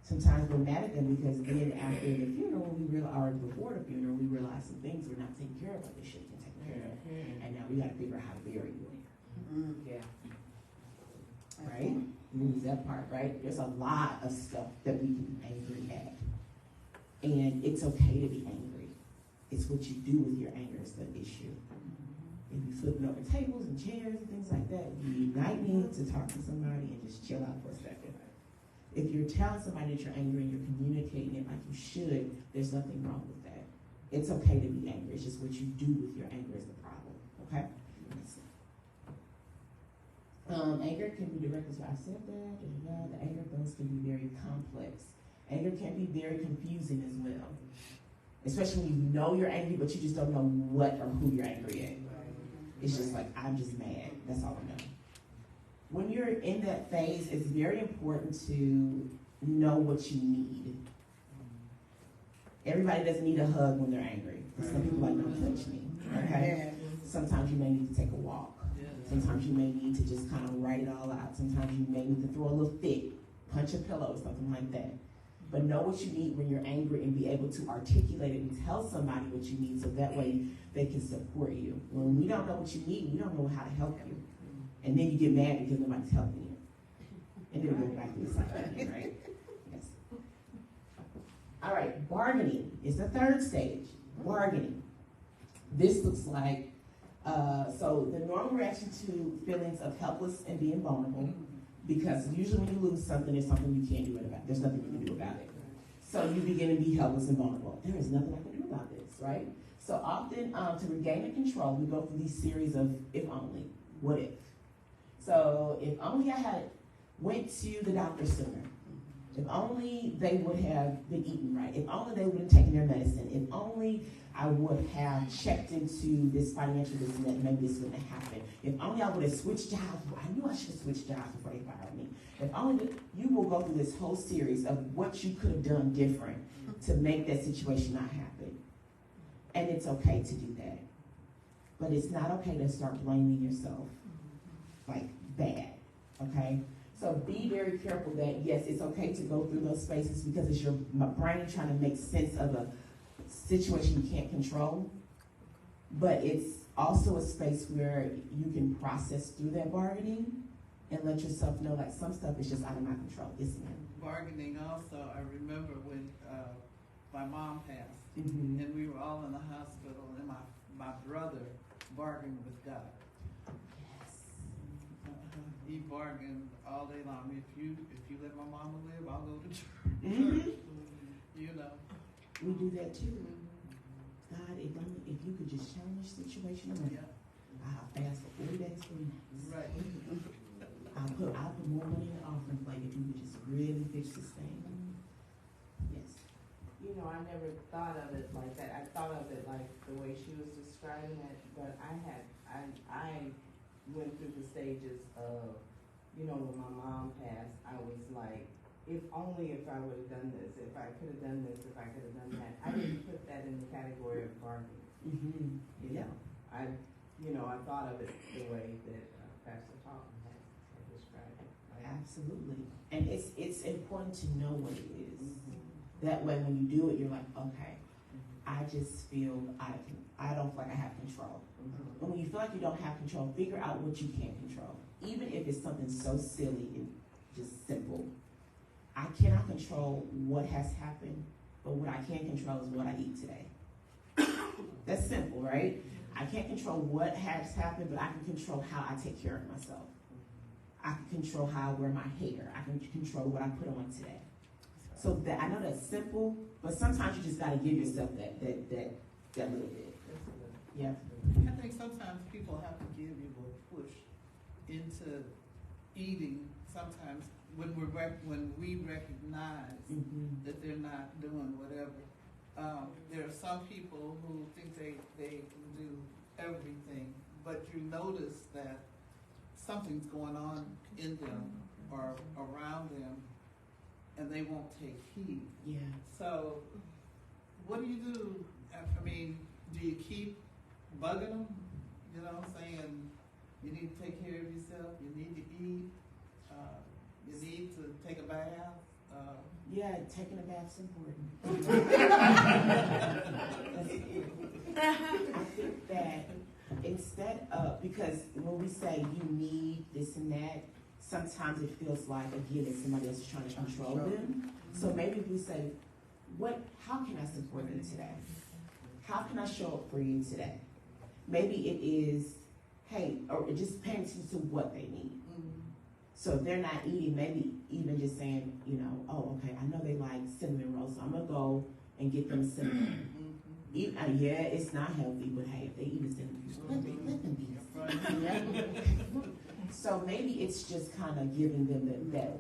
Sometimes we're mad at them because then after the funeral, or before the funeral, we realize some things we're not taking care of like they should have been taken care of. And now we got to figure out how to bury you. Yeah. Right? Lose that part, right? There's a lot of stuff that we can be angry at. And it's okay to be angry. It's what you do with your anger is the issue. If you're flipping over tables and chairs and things like that, you might need to talk to somebody and just chill out for a second. If you're telling somebody that you're angry and you're communicating it like you should, there's nothing wrong with that. It's okay to be angry. It's just what you do with your anger is the problem. Okay? Anger can be directed to, I said that, the anger those can be very complex. Anger can be very confusing as well. Especially when you know you're angry, but you just don't know what or who you're angry at. It's just like, I'm just mad. That's all I know. When you're in that phase, it's very important to know what you need. Everybody doesn't need a hug when they're angry. Some people like, don't touch me. Okay? Sometimes you may need to take a walk. Sometimes you may need to just kind of write it all out. Sometimes you may need to throw a little fit, punch a pillow, something like that. But know what you need when you're angry and be able to articulate it and tell somebody what you need so that way they can support you. When we don't know what you need, we don't know how to help you. And then you get mad because nobody's helping you. And then we go back to the cycle again, right? Yes. All right, bargaining is the third stage. Bargaining. This looks like, so the normal reaction to feelings of helpless and being vulnerable, because usually when you lose something, there's something you can't do about it. There's nothing you can do about it. So you begin to be helpless and vulnerable. There is nothing I can do about this, right? So often, to regain the control, we go through these series of if only, what if. So if only I had went to the doctor sooner. If only they would have been eating right. If only they would have taken their medicine. If only I would have checked into this financial this and that, maybe this wouldn't have happened. If only I would have switched jobs. I knew I should have switched jobs before they fired me. If only you will go through this whole series of what you could have done different to make that situation not happen. And it's okay to do that. But it's not okay to start blaming yourself like bad, okay? So be very careful that, yes, it's okay to go through those spaces because it's your brain trying to make sense of a situation you can't control. But it's also a space where you can process through that bargaining and let yourself know like some stuff is just out of my control. It's not. Bargaining also, I remember when my mom passed, Mm-hmm. and we were all in the hospital, and my brother bargained with God. He bargained all day long. If you let my mama live, I'll go to church. Mm-hmm. You know. We do that too. God, if you could just change the situation around, Yeah. I'll fast for 40 days, 3 nights. Right. I'll put more money in the offering plate if you could just really fix this thing. Yes. You know, I never thought of it like that. I thought of it like the way she was describing it, but I went through the stages of, you know, when my mom passed, I was like, if only if I would have done this, if I could have done this, if I could have done that. I didn't put that in the category of bargaining. You know, I thought of it the way that Pastor Talton had described it. Like, Absolutely. And it's important to know what it is. That way when you do it, you're like, okay, I just feel I don't feel like I have control. And when you feel like you don't have control, figure out what you can control. Even if it's something so silly and just simple. I cannot control what has happened, but what I can control is what I eat today. That's simple, right? I can't control what has happened, but I can control how I take care of myself. I can control how I wear my hair. I can control what I put on today. So that I know that's simple, but sometimes you just gotta give yourself that little bit. Yeah. I think sometimes people have to give you a push into eating. Sometimes when we recognize that they're not doing whatever. There are some people who think they can do everything, but you notice that something's going on in them or around them, and they won't take heed. Yeah. So, what do you do? I mean, do you keep bugging them? You know, saying you need to take care of yourself, you need to eat, you need to take a bath. Yeah, taking a bath's important. I think that instead of, because when we say you need this and that, sometimes it feels like, again, that somebody else is trying to control them. So maybe if we say, how can I support you today? How can I show up for you today? Maybe it is, hey, or just paying attention to what they need. So if they're not eating, maybe even just saying, you know, oh, okay, I know they like cinnamon rolls, so I'm gonna go and get them cinnamon. Yeah, it's not healthy, but hey, if they eat a cinnamon roll, let them be. So maybe it's just kind of giving them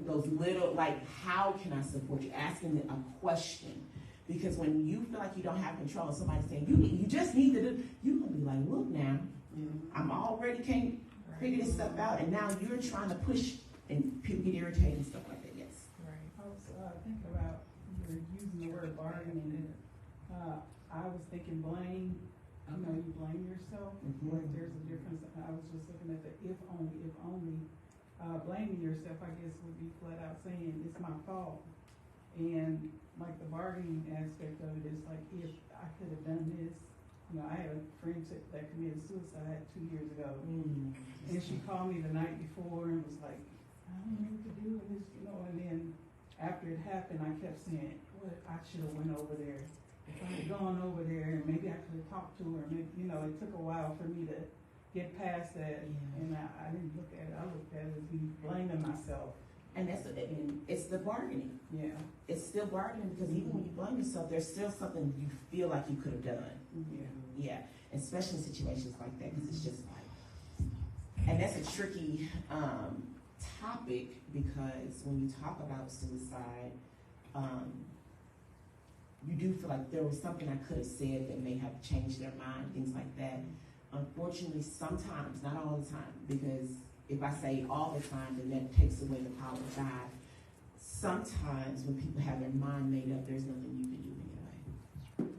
those little, like, how can I support you? Asking them a question. Because when you feel like you don't have control, and somebody's saying, you just need to do, you're gonna be like, look now, I'm already can't figure this stuff out, and now you're trying to push, and people get irritated and stuff like that, yes. Right. I was thinking about, you're using the word bargaining. I was thinking blame. You know, you blame yourself. Like there's a difference. I was just looking at the if only. Blaming yourself, I guess, would be flat out saying it's my fault. And like the bargaining aspect of it is like, if I could have done this. You know, I had a friend that committed suicide 2 years ago. And she called me the night before and was like, I don't know what to do with this, you know. And then after it happened, I kept saying, well, I should have went over there. If I had gone over there, maybe I could have talked to her. Maybe, you know, it took a while for me to get past that. And I didn't look at it. I looked at it as me blaming myself. And it's the bargaining. Yeah. It's still bargaining, because even when you blame yourself, there's still something you feel like you could have done. Yeah, especially in situations like that, because it's just like, and that's a tricky topic, because when you talk about suicide, you do feel like there was something I could have said that may have changed their mind, things like that. Unfortunately, sometimes, not all the time, because if I say all the time, then that takes away the power of God. Sometimes when people have their mind made up, there's nothing you can do anyway.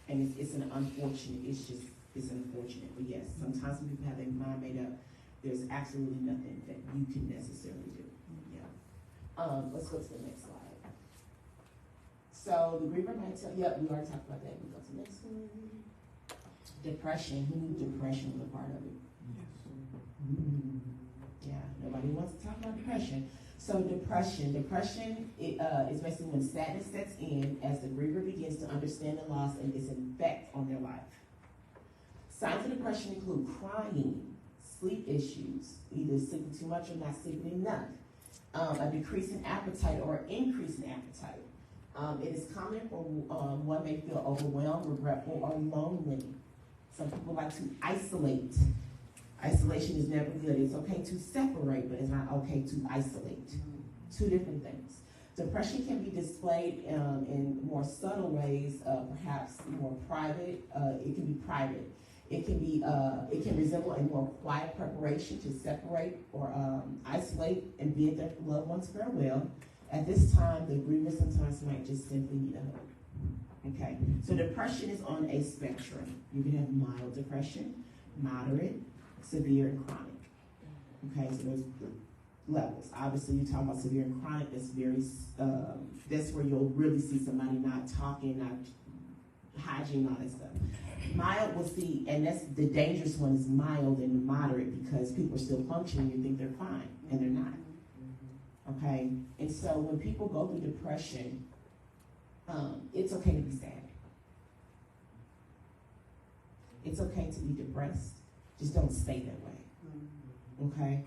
And it's an unfortunate, it's unfortunate. But yes, sometimes when people have their mind made up, there's absolutely nothing that you can necessarily do. Yeah. Let's go to the next slide. So the griever might tell, yep, we already talked about that. We go to the next one. Depression, who knew depression was a part of it? Yeah, nobody wants to talk about depression. So depression is basically when sadness sets in as the griever begins to understand the loss and its effect on their life. Signs of depression include crying, sleep issues, either sleeping too much or not sleeping enough, a decrease in appetite or increase in appetite. It is common for one may feel overwhelmed, regretful, or lonely. Some people like to isolate. Isolation is never good. It's okay to separate, but it's not okay to isolate. Two different things. Depression can be displayed in more subtle ways, perhaps more private. It can be private. It can resemble a more quiet preparation to separate or isolate and be at their loved one's farewell. At this time, the griever sometimes might just simply need a hug. Okay, so depression is on a spectrum. You can have mild depression, moderate, severe, and chronic. Okay, so there's levels. Obviously, you talk about severe and chronic. That's where you'll really see somebody not talking, not hygiene, all that stuff. Mild, we'll see, and that's the dangerous one is mild and moderate because people are still functioning. You think they're fine, and they're not. Okay, and so when people go through depression, it's okay to be sad. It's okay to be depressed. Just don't stay that way. Okay?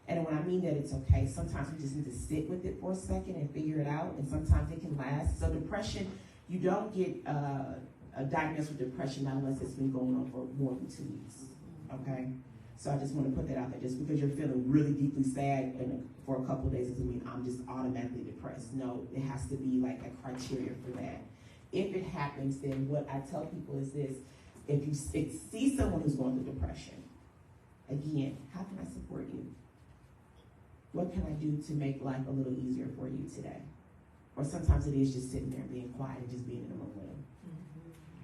And when I mean that it's okay, sometimes we just need to sit with it for a second and figure it out, and sometimes it can last. So depression, you don't get diagnosed with depression unless it's been going on for more than 2 weeks. Okay? So I just want to put that out there. Just because you're feeling really deeply sad for a couple of days doesn't mean I'm just automatically depressed. No, it has to be like a criteria for that. If it happens, then what I tell people is this. If you see someone who's going through depression, again, how can I support you? What can I do to make life a little easier for you today? Or sometimes it is just sitting there being quiet and just being in the room with them.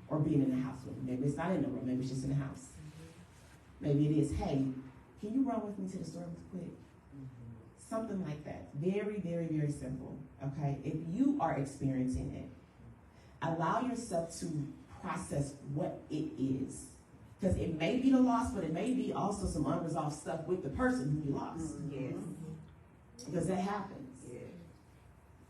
Or being in the house with them. Maybe it's not in the room, maybe it's just in the house. Maybe it is, hey, can you run with me to the store real quick? Something like that. Very, very, very simple. Okay? If you are experiencing it, allow yourself to process what it is. Because it may be the loss, but it may be also some unresolved stuff with the person who you lost. Yes. Because that happens. Yeah.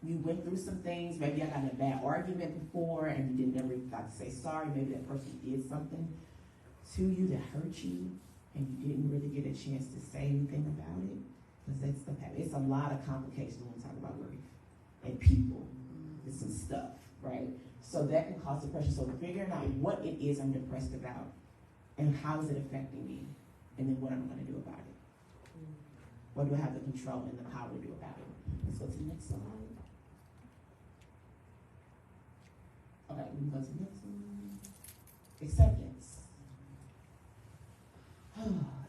You went through some things. Maybe I got in a bad argument before and you never got to say sorry. Maybe that person did something to you that hurt you and you didn't really get a chance to say anything about it. Because that stuff happens. It's a lot of complications when we talk about grief and people. It's some stuff, right? So that can cause depression. So figuring out what it is I'm depressed about and how is it affecting me, and then what I'm going to do about it. What do I have the control and the power to do about it? Let's go to the next slide. Okay, we can go to the next one. Acceptance.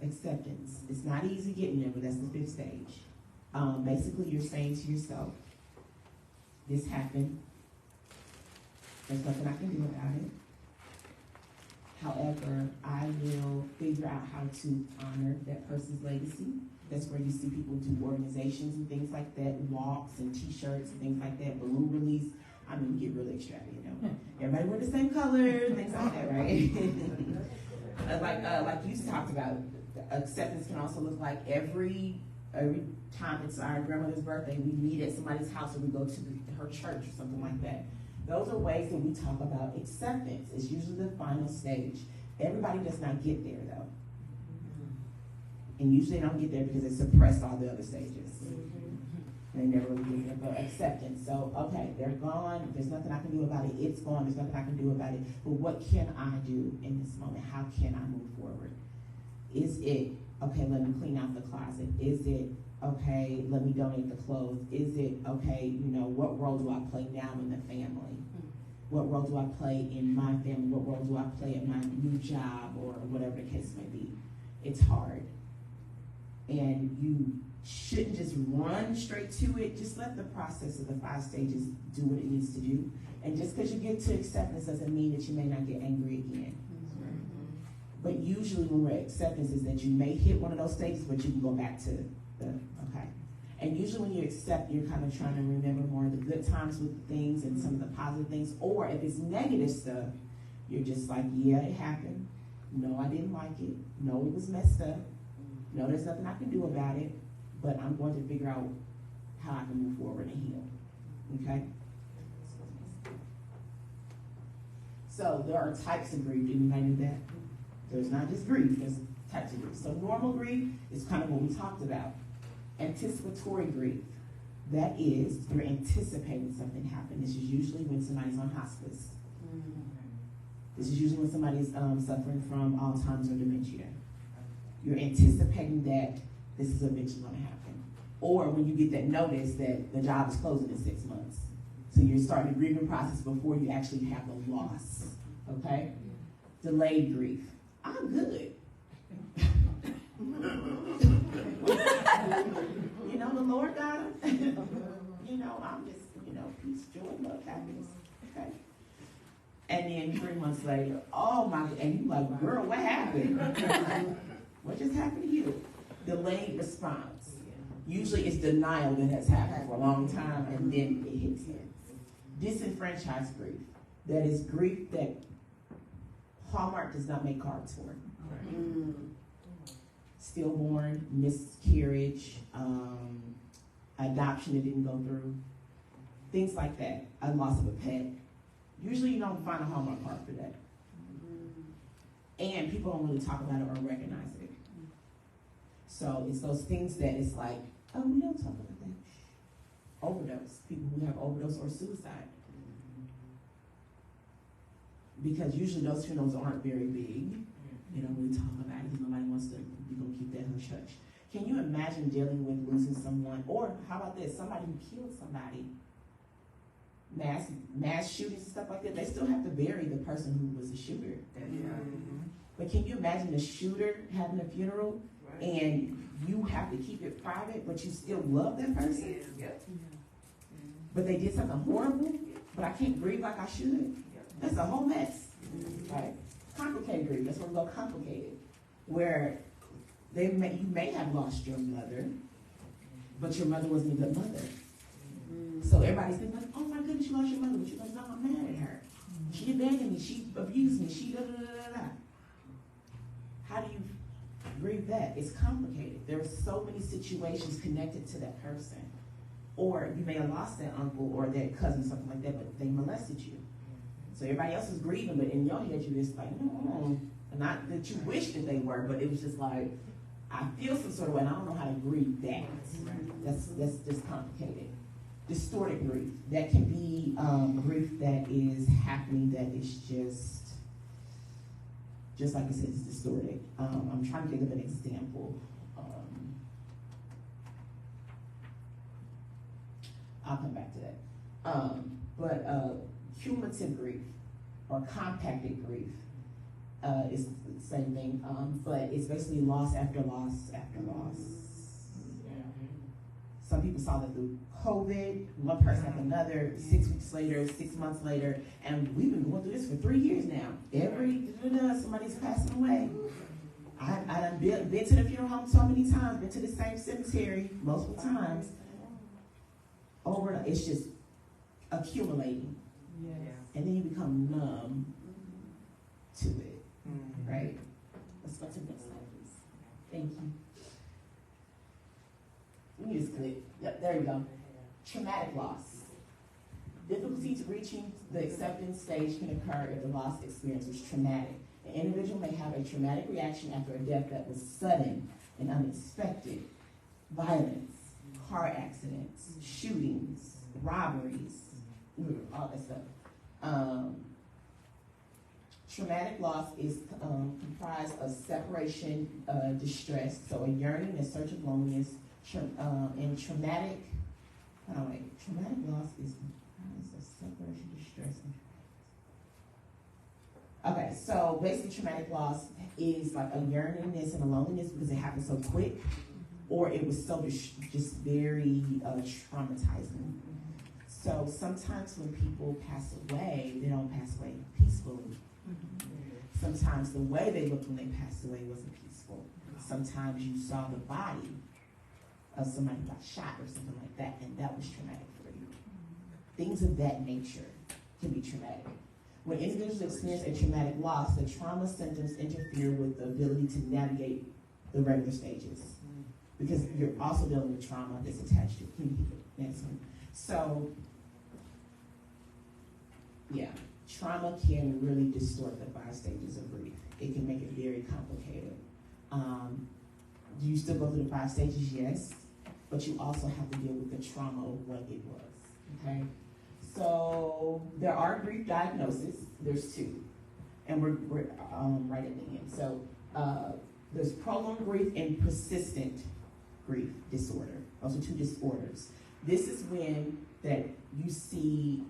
Acceptance. It's not easy getting there, but that's the 5th stage. Basically, you're saying to yourself, this happened. There's nothing I can do about it. However, I will figure out how to honor that person's legacy. That's where you see people do organizations and things like that, walks and t-shirts and things like that, balloon release. I mean, we get really extravagant, you know. Everybody wear the same color, things like that, right? like you talked about, acceptance can also look like every time it's our grandmother's birthday, we meet at somebody's house or we go to her church or something like that. Those are ways that we talk about acceptance. It's usually the final stage. Everybody does not get there, though. And usually they don't get there because they suppress all the other stages. And they never really get there. But acceptance. So, okay, they're gone. There's nothing I can do about it. It's gone. There's nothing I can do about it. But what can I do in this moment? How can I move forward? Is it, okay, let me clean out the closet? Is it, okay, let me donate the clothes? Is it, okay, you know, what role do I play now in the family? What role do I play in my family? What role do I play at my new job or whatever the case may be? It's hard. And you shouldn't just run straight to it. Just let the process of the 5 stages do what it needs to do. And just because you get to acceptance doesn't mean that you may not get angry again. But usually when we're at acceptance is that you may hit one of those stages, but you can go back to the, okay. And usually when you accept, you're kind of trying to remember more of the good times with things and some of the positive things. Or if it's negative stuff, you're just like, yeah, it happened. No, I didn't like it. No, it was messed up. No, there's nothing I can do about it. But I'm going to figure out how I can move forward and heal. Okay? So there are types of grief. Did anybody know that? There's not just grief, there's types of grief. So normal grief is kind of what we talked about. Anticipatory grief, that is, you're anticipating something happening. This is usually when somebody's on hospice. This is usually when somebody's suffering from Alzheimer's or dementia. You're anticipating that this is eventually going to happen. or when you get that notice that the job is closing in 6 months. So you're starting the grieving process before you actually have the loss, okay? Delayed grief. I'm good. You know, the Lord got him. You know, I'm just, you know, peace, joy, love, happiness, okay? And then 3 months later, oh my, and you like, girl, what happened? What just happened to you? Delayed response. Usually it's denial that has happened for a long time and then it hits you. Disenfranchised grief. That is grief that Hallmark does not make cards for. Stillborn, miscarriage, adoption that didn't go through. Things like that. A loss of a pet. Usually you don't find a Hallmark card for that. And people don't really talk about it or recognize it. So it's those things that it's like, oh, we don't talk about that. Overdose. People who have overdose or suicide. Because usually those funerals aren't very big. They don't really talk about it because nobody wants to, we're going to keep that hush hush. Can you imagine dealing with losing someone? Or how about this? Somebody who killed somebody. Mass shootings and stuff like that. They still have to bury the person who was the shooter. But can you imagine the shooter having a funeral and you have to keep it private, but you still love that person? But they did something horrible, but I can't grieve like I should? That's a whole mess. Right? Complicated grief. That's where we go complicated. Where you may have lost your mother, but your mother wasn't a good mother. So everybody's thinking, like, oh my goodness, you lost your mother. But you're like, no, I'm mad at her. She abandoned me. She abused me. She da da da da da. How do you grieve that? It's complicated. There are so many situations connected to that person. Or you may have lost that uncle or that cousin, something like that, but they molested you. So everybody else is grieving, but in your head you're just like, not that you wish that they were, but it was just like, I feel some sort of way, and I don't know how to grieve that. That's just complicated. Distorted grief. That can be grief that is happening that is just like I said, it's distorted. I'm trying to think of an example. I'll come back to that. But cumulative grief or compacted grief is the same thing, but it's basically loss after loss after loss. Some people saw that through COVID, one person after another, 6 weeks later, 6 months later, and we've been going through this for 3 years now. Somebody's passing away. I've been to the funeral home so many times, been to the same cemetery multiple times. It's just accumulating. And then you become numb to it, right? Let's go to the next slide, please. Thank you. Let me just click. Yep, there you go. Traumatic loss. Difficulties reaching the acceptance stage can occur if the loss experience was traumatic. An individual may have a traumatic reaction after a death that was sudden and unexpected. Violence, car accidents, shootings, robberies, all that stuff. Traumatic loss is comprised of separation, distress, so a yearning and search of loneliness, and traumatic loss is a separation, distress, and okay, so basically traumatic loss is like a yearningness and a loneliness because it happened so quick, or it was so just very traumatizing. So sometimes when people pass away, they don't pass away peacefully. Sometimes the way they looked when they passed away wasn't peaceful. Sometimes you saw the body of somebody who got shot or something like that, and that was traumatic for you. Things of that nature can be traumatic. When individuals experience a traumatic loss, the trauma symptoms interfere with the ability to navigate the regular stages. Because you're also dealing with trauma that's attached to it. Next one. So, yeah, trauma can really distort the 5 stages of grief. It can make it very complicated. Do you still go through the 5 stages? Yes. But you also have to deal with the trauma of what it was. Okay? So there are grief diagnoses. There's 2. And we're right at the end. So there's prolonged grief and persistent grief disorder. Those are two disorders. This is when that you see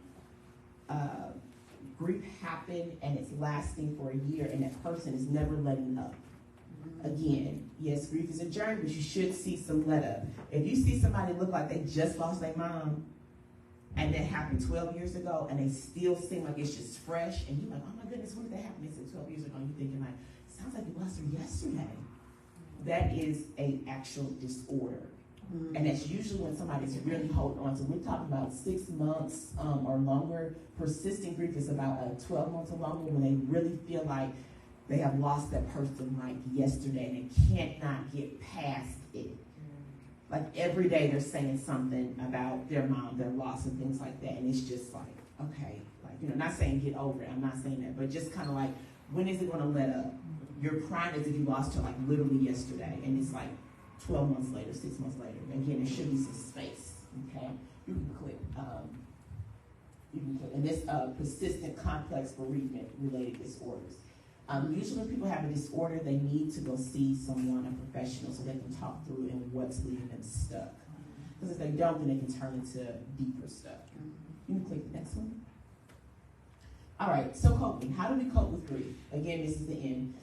grief happen and it's lasting for a year and that person is never letting up. Again, yes, grief is a journey, but you should see some let up. If you see somebody look like they just lost their mom and that happened 12 years ago and they still seem like it's just fresh and you're like, oh my goodness, when did that happen? They said 12 years ago. And you're thinking like, sounds like you lost her yesterday. That is an actual disorder. And that's usually when somebody's really holding on. So we're talking about 6 months or longer. Persistent grief is about 12 months or longer when they really feel like they have lost that person like yesterday and they cannot get past it. Like every day they're saying something about their mom, their loss and things like that. And it's just like, okay, like, you know, not saying get over it. I'm not saying that, but just kind of like, when is it going to let up? You're crying as if you lost her like literally yesterday. And it's like 12 months later, 6 months later. Again, there should be some space, okay? You can click. And this persistent complex bereavement related disorders. Usually when people have a disorder, they need to go see someone, a professional, so they can talk through and what's leaving them stuck. Because if they don't, then they can turn into deeper stuff. You can click the next one. All right, so coping. How do we cope with grief? Again, this is the end.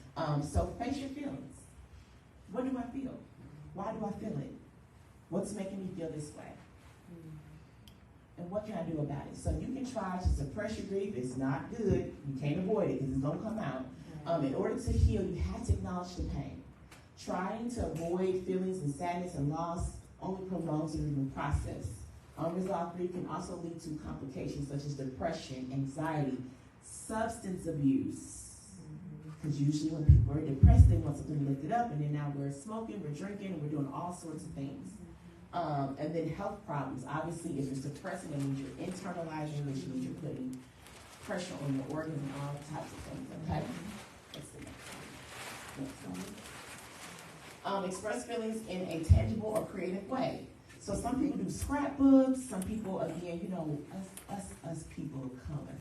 So face your feelings. What do I feel? Why do I feel it? What's making me feel this way? And what can I do about it? So you can try to suppress your grief. It's not good. You can't avoid it because it's going to come out. In order to heal, you have to acknowledge the pain. Trying to avoid feelings and sadness and loss only prolongs the grieving process. Unresolved grief can also lead to complications such as depression, anxiety, substance abuse. Because usually when people are depressed, they want something lifted up, and then now we're smoking, we're drinking, and we're doing all sorts of things. And then health problems. Obviously, if you're suppressing, it means you're internalizing, which means you're putting pressure on your organs and all types of things. Okay? Let's see. Next one. Express feelings in a tangible or creative way. So some people do scrapbooks. Some people, again, you know, us people of color,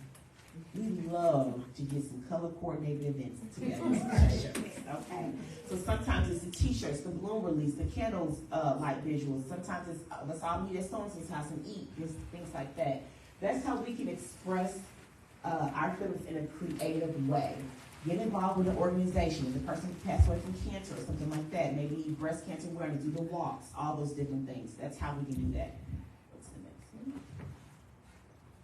we love to get some color coordinated events together. Okay. So sometimes it's the t-shirts, the balloon release, the candles, light visuals. Sometimes it's let's all meet at so-and-so's house and eat, just things like that. That's how we can express our feelings in a creative way. Get involved with an organization. If the person passed away from cancer or something like that, maybe breast cancer awareness, do the walks, all those different things. That's how we can do that. What's the next one?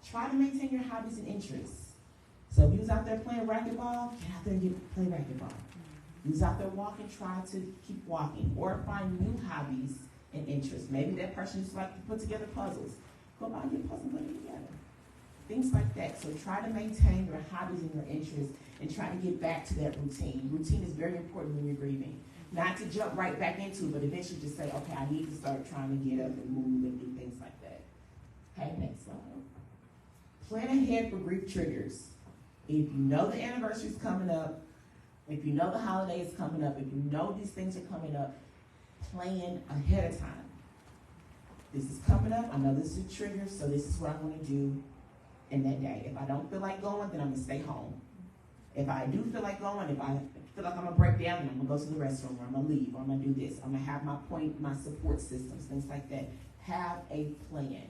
Try to maintain your hobbies and interests. So if you was out there playing racquetball, get out there and play racquetball. You was out there walking, try to keep walking. Or find new hobbies and interests. Maybe that person just like to put together puzzles. Go out and get puzzles and put it together. Things like that. So try to maintain your hobbies and your interests and try to get back to that routine. Routine is very important when you're grieving. Not to jump right back into it, but eventually just say, okay, I need to start trying to get up and move and do things like that. Okay, next slide. Plan ahead for grief triggers. If you know the anniversary is coming up, if you know the holiday is coming up, if you know these things are coming up, plan ahead of time. This is coming up. I know this is a trigger, so this is what I'm going to do in that day. If I don't feel like going, then I'm going to stay home. If I do feel like going, if I feel like I'm going to break down, then I'm going to go to the restroom, or I'm going to leave, or I'm going to do this. I'm going to have my support systems, things like that. Have a plan.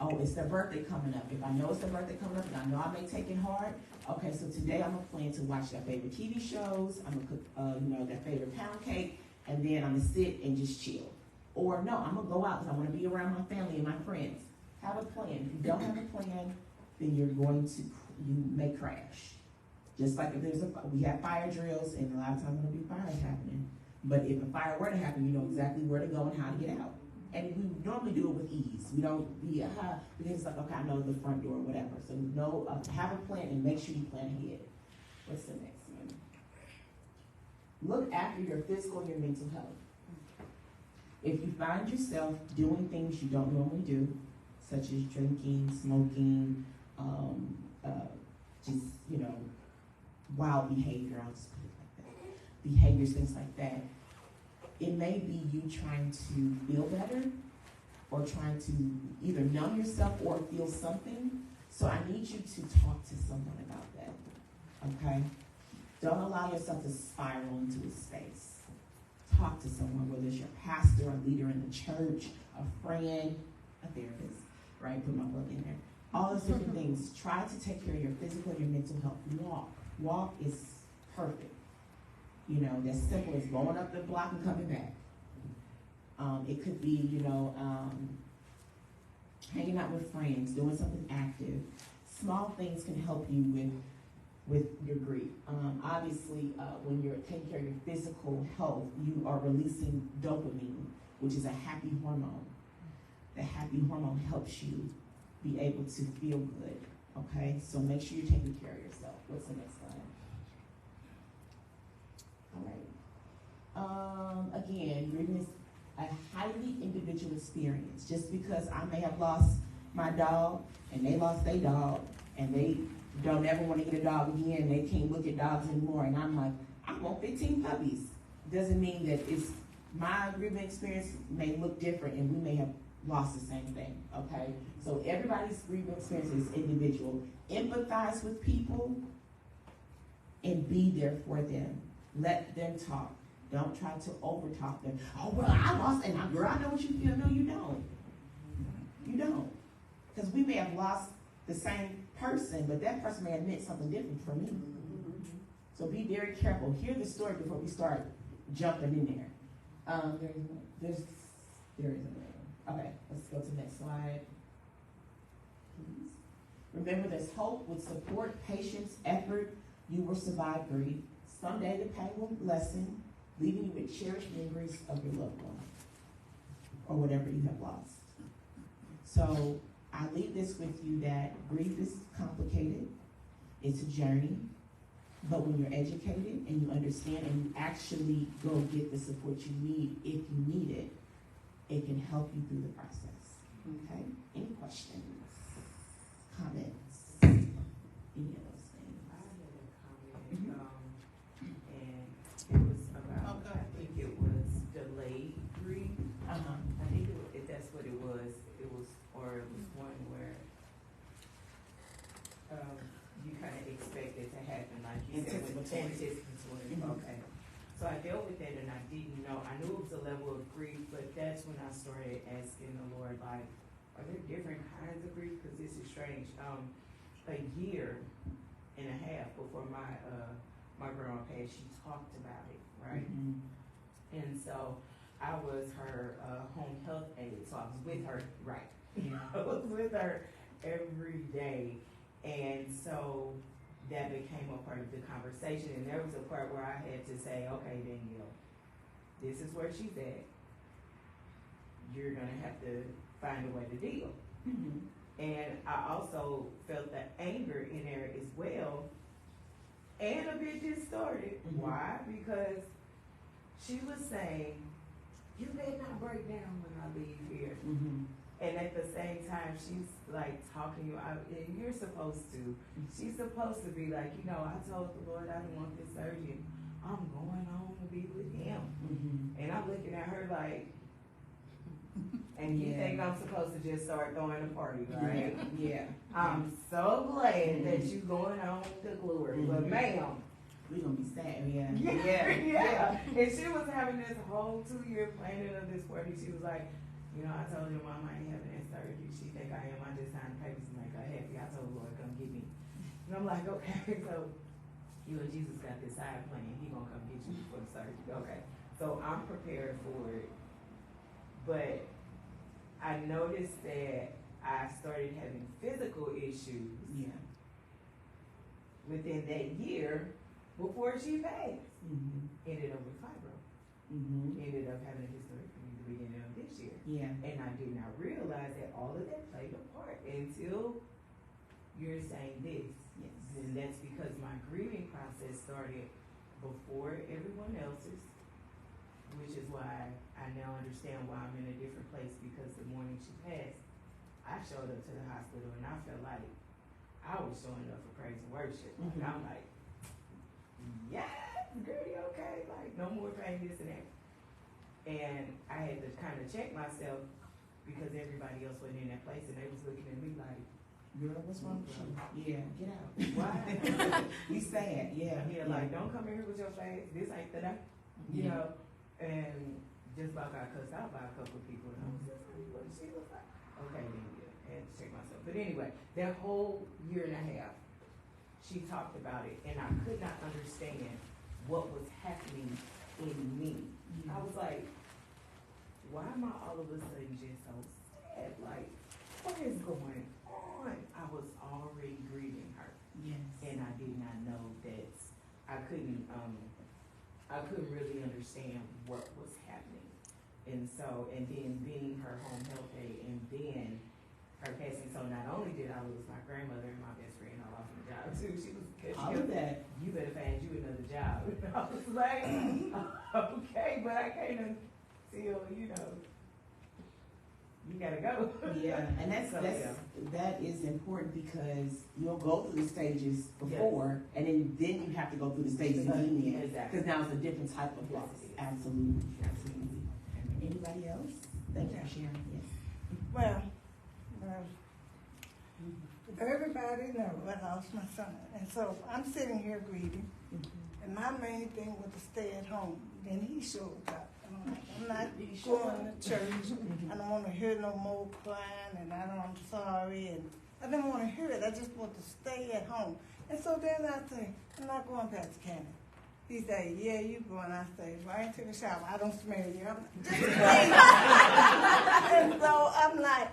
Oh, it's their birthday coming up. If I know it's their birthday coming up and I know I may take it hard, okay, so today I'm going to plan to watch their favorite TV shows. I'm going to cook, their favorite pound cake, and then I'm going to sit and just chill. Or no, I'm going to go out because I want to be around my family and my friends. Have a plan. If you don't have a plan, then you may crash. Just like if we have fire drills, and a lot of times there'll be fires happening. But if a fire were to happen, you know exactly where to go and how to get out. And we normally do it with ease. We don't because it's like, okay, I know the front door or whatever. So have a plan and make sure you plan ahead. What's the next one? Look after your physical and your mental health. If you find yourself doing things you don't normally do, such as drinking, smoking, wild behavior, I'll just put it like that. Behaviors, things like that. It may be you trying to feel better or trying to either numb yourself or feel something. So I need you to talk to someone about that, okay? Don't allow yourself to spiral into a space. talk to someone, whether it's your pastor, a leader in the church, a friend, a therapist, right? Put my plug in there. All those different things. Try to take care of your physical and your mental health. Walk is perfect. You know, that's simple as going up the block and coming back. It could be, hanging out with friends, doing something active. Small things can help you with your grief. Obviously, when you're taking care of your physical health, you are releasing dopamine, which is a happy hormone. The happy hormone helps you be able to feel good, okay? So make sure you're taking care of yourself. What's the next slide? All right. Again, grieving is a highly individual experience. Just because I may have lost my dog and they lost their dog and they don't ever want to get a dog again, they can't look at dogs anymore, and I'm like, I want 15 puppies. Doesn't mean that it's my grieving experience may look different and we may have lost the same thing, okay? So everybody's grieving experience is individual. Empathize with people and be there for them. Let them talk. Don't try to overtalk them. Oh, well, I lost, and girl, I know what you feel. No, you don't. You don't. Because we may have lost the same person, but that person may have meant something different for me. So be very careful. Hear the story before we start jumping in there. There is another one. Okay, let's go to the next slide, please. Remember, there's hope with support, patience, effort. You will survive grief. Someday the pain will lessen, leaving you with cherished memories of your loved one or whatever you have lost. So I leave this with you that grief is complicated. It's a journey. But when you're educated and you understand and you actually go get the support you need, if you need it, it can help you through the process. Okay? Any questions? Comments? Any of those things? I had a comment, and it was about, I think it was delayed grief. I think if that's what it was, or it was one where you kind of expect it to happen, like you said, anticipatory. Okay. So I dealt with that and I didn't know. I knew it was a level of grief, but that's when I started asking the Lord, like, are there different kinds of grief? Because this is strange. A year and a half before my grandma passed, she talked about it, right? Mm-hmm. And so I was her home health aide, so I was with her, right? I was with her every day, and so that became a part of the conversation. And there was a part where I had to say, okay, Danielle, this is where she's at. You're gonna have to find a way to deal. Mm-hmm. And I also felt the anger in there as well, and a bit distorted. Mm-hmm. Why? Because she was saying, you better not break down when I leave here. Mm-hmm. And at the same time, she's like talking you out, and you're supposed to. She's supposed to be like, I told the Lord I didn't want this surgery. I'm going home to be with him. Mm-hmm. And I'm looking at her like, and you think I'm supposed to just start throwing a party, right? Yeah. I'm so glad that you going home to glory, but ma'am, we're gonna be sad, yeah. And she was having this whole 2-year planning of this party. She was like, I told your mom I ain't having that surgery. She think I am. I just signed papers to make her happy. I told the Lord, come get me. And I'm like, okay, so you and Jesus got this side plan. He gonna come get you for the surgery. Okay. So I'm prepared for it. But I noticed that I started having physical issues within that year before she passed. Mm-hmm. Ended up with fibro. Mm-hmm. Ended up having a hysterectomy at the beginning of this year. Yeah. And I did not realize that all of that played a part until you're saying this. Yes. And that's because my grieving process started before everyone else's, which is why I now understand why I'm in a different place, because the morning she passed, I showed up to the hospital and I felt like I was showing up for praise and worship. Mm-hmm. Like, I'm like, yes, girl, you okay? Like, no more pain, this and that. And I had to kind of check myself because everybody else wasn't in that place and they was looking at me like, girl, what's wrong with you? Yeah, get out. Why? We sad, yeah. Like, don't come in here with your face. This ain't the day. You know? and just about got cussed out by a couple of people. And I was just like, what does she look like? Okay, then yeah, I had to check myself. But anyway, that whole year and a half, she talked about it, and I could not understand what was happening in me. I was like, why am I all of a sudden just so sad? Like, what is going on? I was already grieving her. Yes. And I did not know that I couldn't really understand what was happening. And so, and then being her home health aide, and then her passing. So not only did I lose my grandmother and my best friend, I lost my job too. She was All of that. You better find you another job. And I was like, okay, but I can't until, you gotta go. Yeah, and that is important because you'll go through the stages before, and then you have to go through the stages again. Exactly. Because now it's a different type of loss. Absolutely, absolutely. Anybody else? Thank you for sharing. Yes. Well, everybody knows I lost my son, and so I'm sitting here grieving, and my main thing was to stay at home. Then he showed up. I'm not going to church. I don't want to hear no more crying, and I'm sorry, and I didn't want to hear it. I just want to stay at home. And so then I say, I'm not going past Cannon. He say, yeah, you going. I say, well, I ain't took a shower. I don't smell you. I'm just clean. And so I'm like,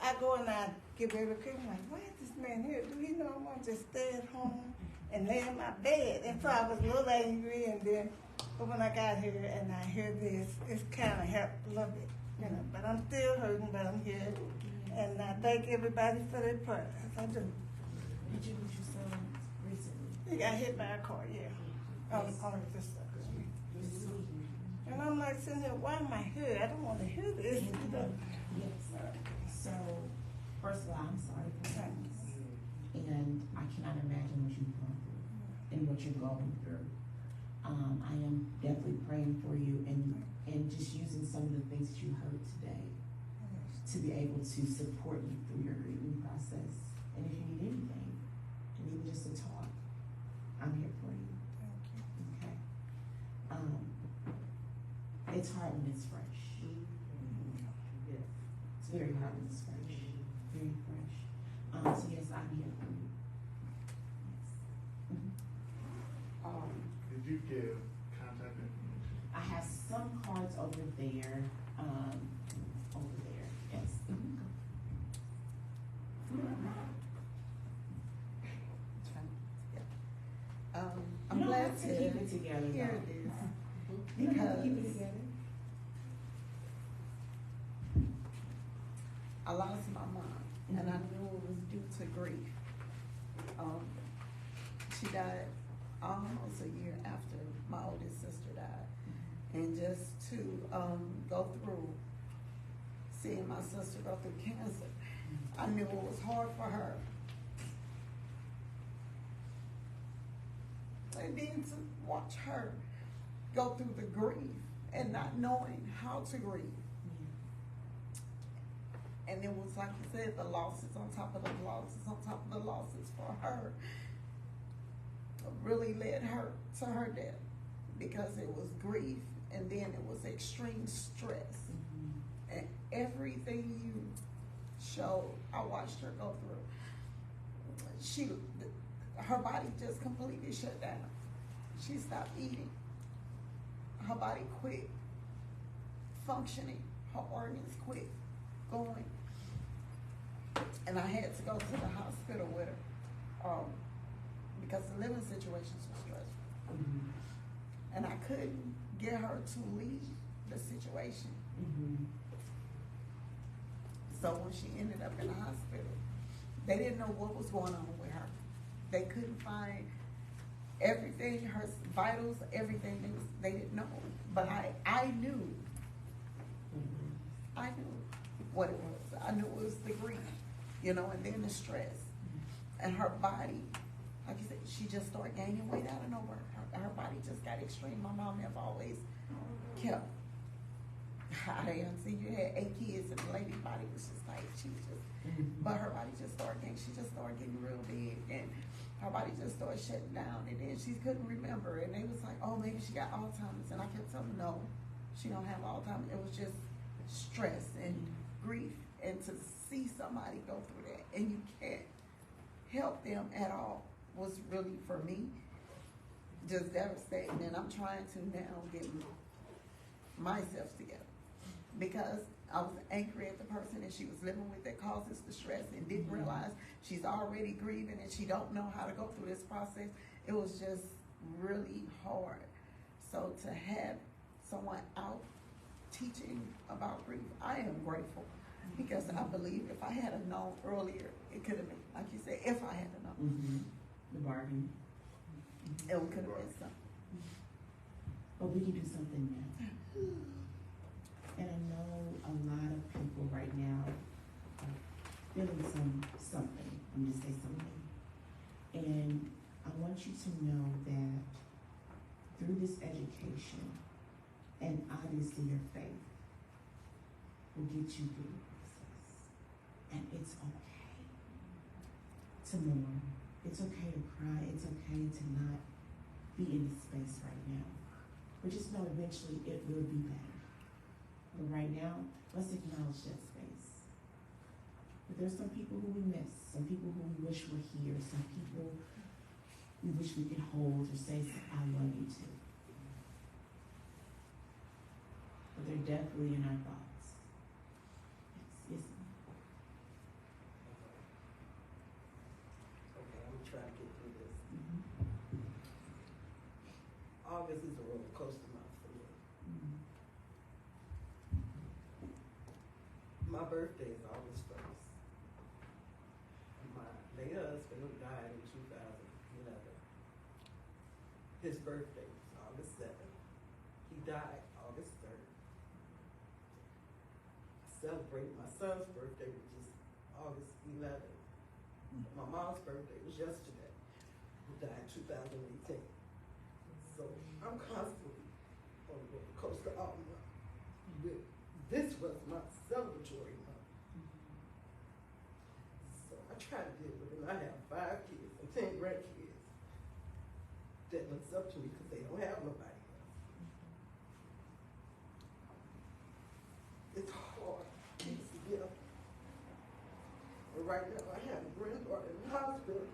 I go and I give every cream. I'm like, why is this man here? Do he know I want to just stay at home and lay in my bed? And so I was a little angry, and then, but when I got here and I hear this, it's kind of helped a little bit, But I'm still hurting, but I'm here. And I thank everybody for their prayers. I do. Did you lose your son recently? He got hit by a car, yeah. On this stuff. And I'm like sitting there, why am I here? I don't want to hear this. Yes. So, first of all, I'm sorry for that. And I cannot imagine what you've gone through and what you're going through. I am definitely praying for you and just using some of the things that you heard today to be able to support you through your grieving process. And if you need anything, and even just to talk, I'm here for you. Okay. It's hard when it's fresh. It's very hard when it's fresh. Very fresh. So yes, I'm here for you. Yes. Did you give contact information? I have some cards over there. Yes. I'm You don't glad have to keep it together, hear though. this You don't have to keep it because together. I lost my mom, and I knew it was due to grief. She died almost a year after my oldest sister died, and just to go through seeing my sister go through cancer, I knew it was hard for her. And then to watch her go through the grief and not knowing how to grieve. And it was like you said, the losses on top of the losses on top of the losses for her really led her to her death, because it was grief and then it was extreme stress. And everything you showed, I watched her go through. Her body just completely shut down. She stopped eating. Her body quit functioning. Her organs quit going. And I had to go to the hospital with her because the living situations were stressful. And I couldn't get her to leave the situation. So when she ended up in the hospital, they didn't know what was going on with her. They couldn't find everything, her vitals, everything. They didn't know. But I knew. I knew what it was. I knew it was the grief, and then the stress. And her body, like you said, she just started gaining weight out of nowhere. Her body just got extreme. My mom have always kept, I didn't see you had 8 kids and the lady body was just like, she was just, but her body just started getting real big, and her body just started shutting down, and then she couldn't remember, and they was like, oh, maybe she got Alzheimer's, and I kept telling them, no, She don't have Alzheimer's. It was just stress and grief, and to see somebody go through that and you can't help them at all was really, for me, just devastating. And I'm trying to now get myself together, because I was angry at the person that she was living with that causes the stress and didn't realize she's already grieving and she don't know how to go through this process. It was just really hard. So to have someone out teaching about grief, I am grateful, because I believe if I had known earlier, it could have been, like you said, if I had known. The bargain. It could have been something. But we can do something now. And I know a lot of people right now are feeling something. I'm just say something. And I want you to know that through this education and obviously your faith will get you through the process. And it's okay to mourn. It's okay to cry. It's okay to not be in this space right now. But just know eventually it will be better. But right now, let's acknowledge that space. But there's some people who we miss, some people who we wish were here, some people we wish we could hold or say, I love you too. But they're definitely in our thoughts. Yes, yes. Okay, I'm trying to get through this. August is a roller coaster month for me. My birthday is August 1st. My late husband, who died in 2011, his birthday was August 7th. He died August 3rd. I celebrated my son's birthday, which is August 11th. My mom's birthday was yesterday, who died 2018. So I'm constantly on the roller coaster all month. This was my celebratory month. So I try to deal with it. I have 5 kids and 10 grandkids that looks up to me because they don't have nobody else. It's hard to piece together. And right now I have a granddaughter in the hospital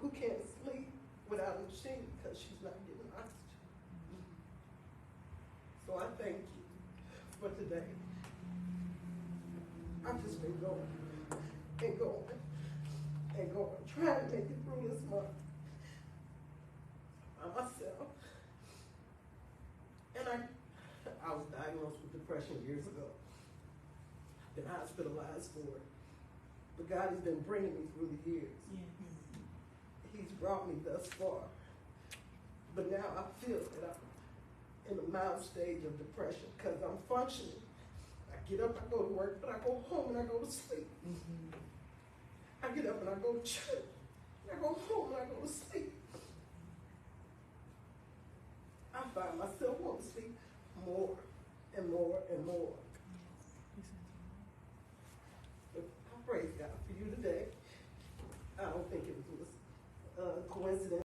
who can't sleep without a machine because she's not getting oxygen. So I thank you for today. I've just been going and going and going, trying to make it through this month by myself. And I was diagnosed with depression years ago. I've been hospitalized for it. But God has been bringing me through the years. Yes. He's brought me thus far. But now I feel that I'm in a mild stage of depression because I'm functioning. I get up, I go to work, but I go home and I go to sleep. I get up and I go to church. I go home and I go to sleep. I find myself wanting to sleep more and more and more. But I praise God for you today. I don't think it was a coincidence.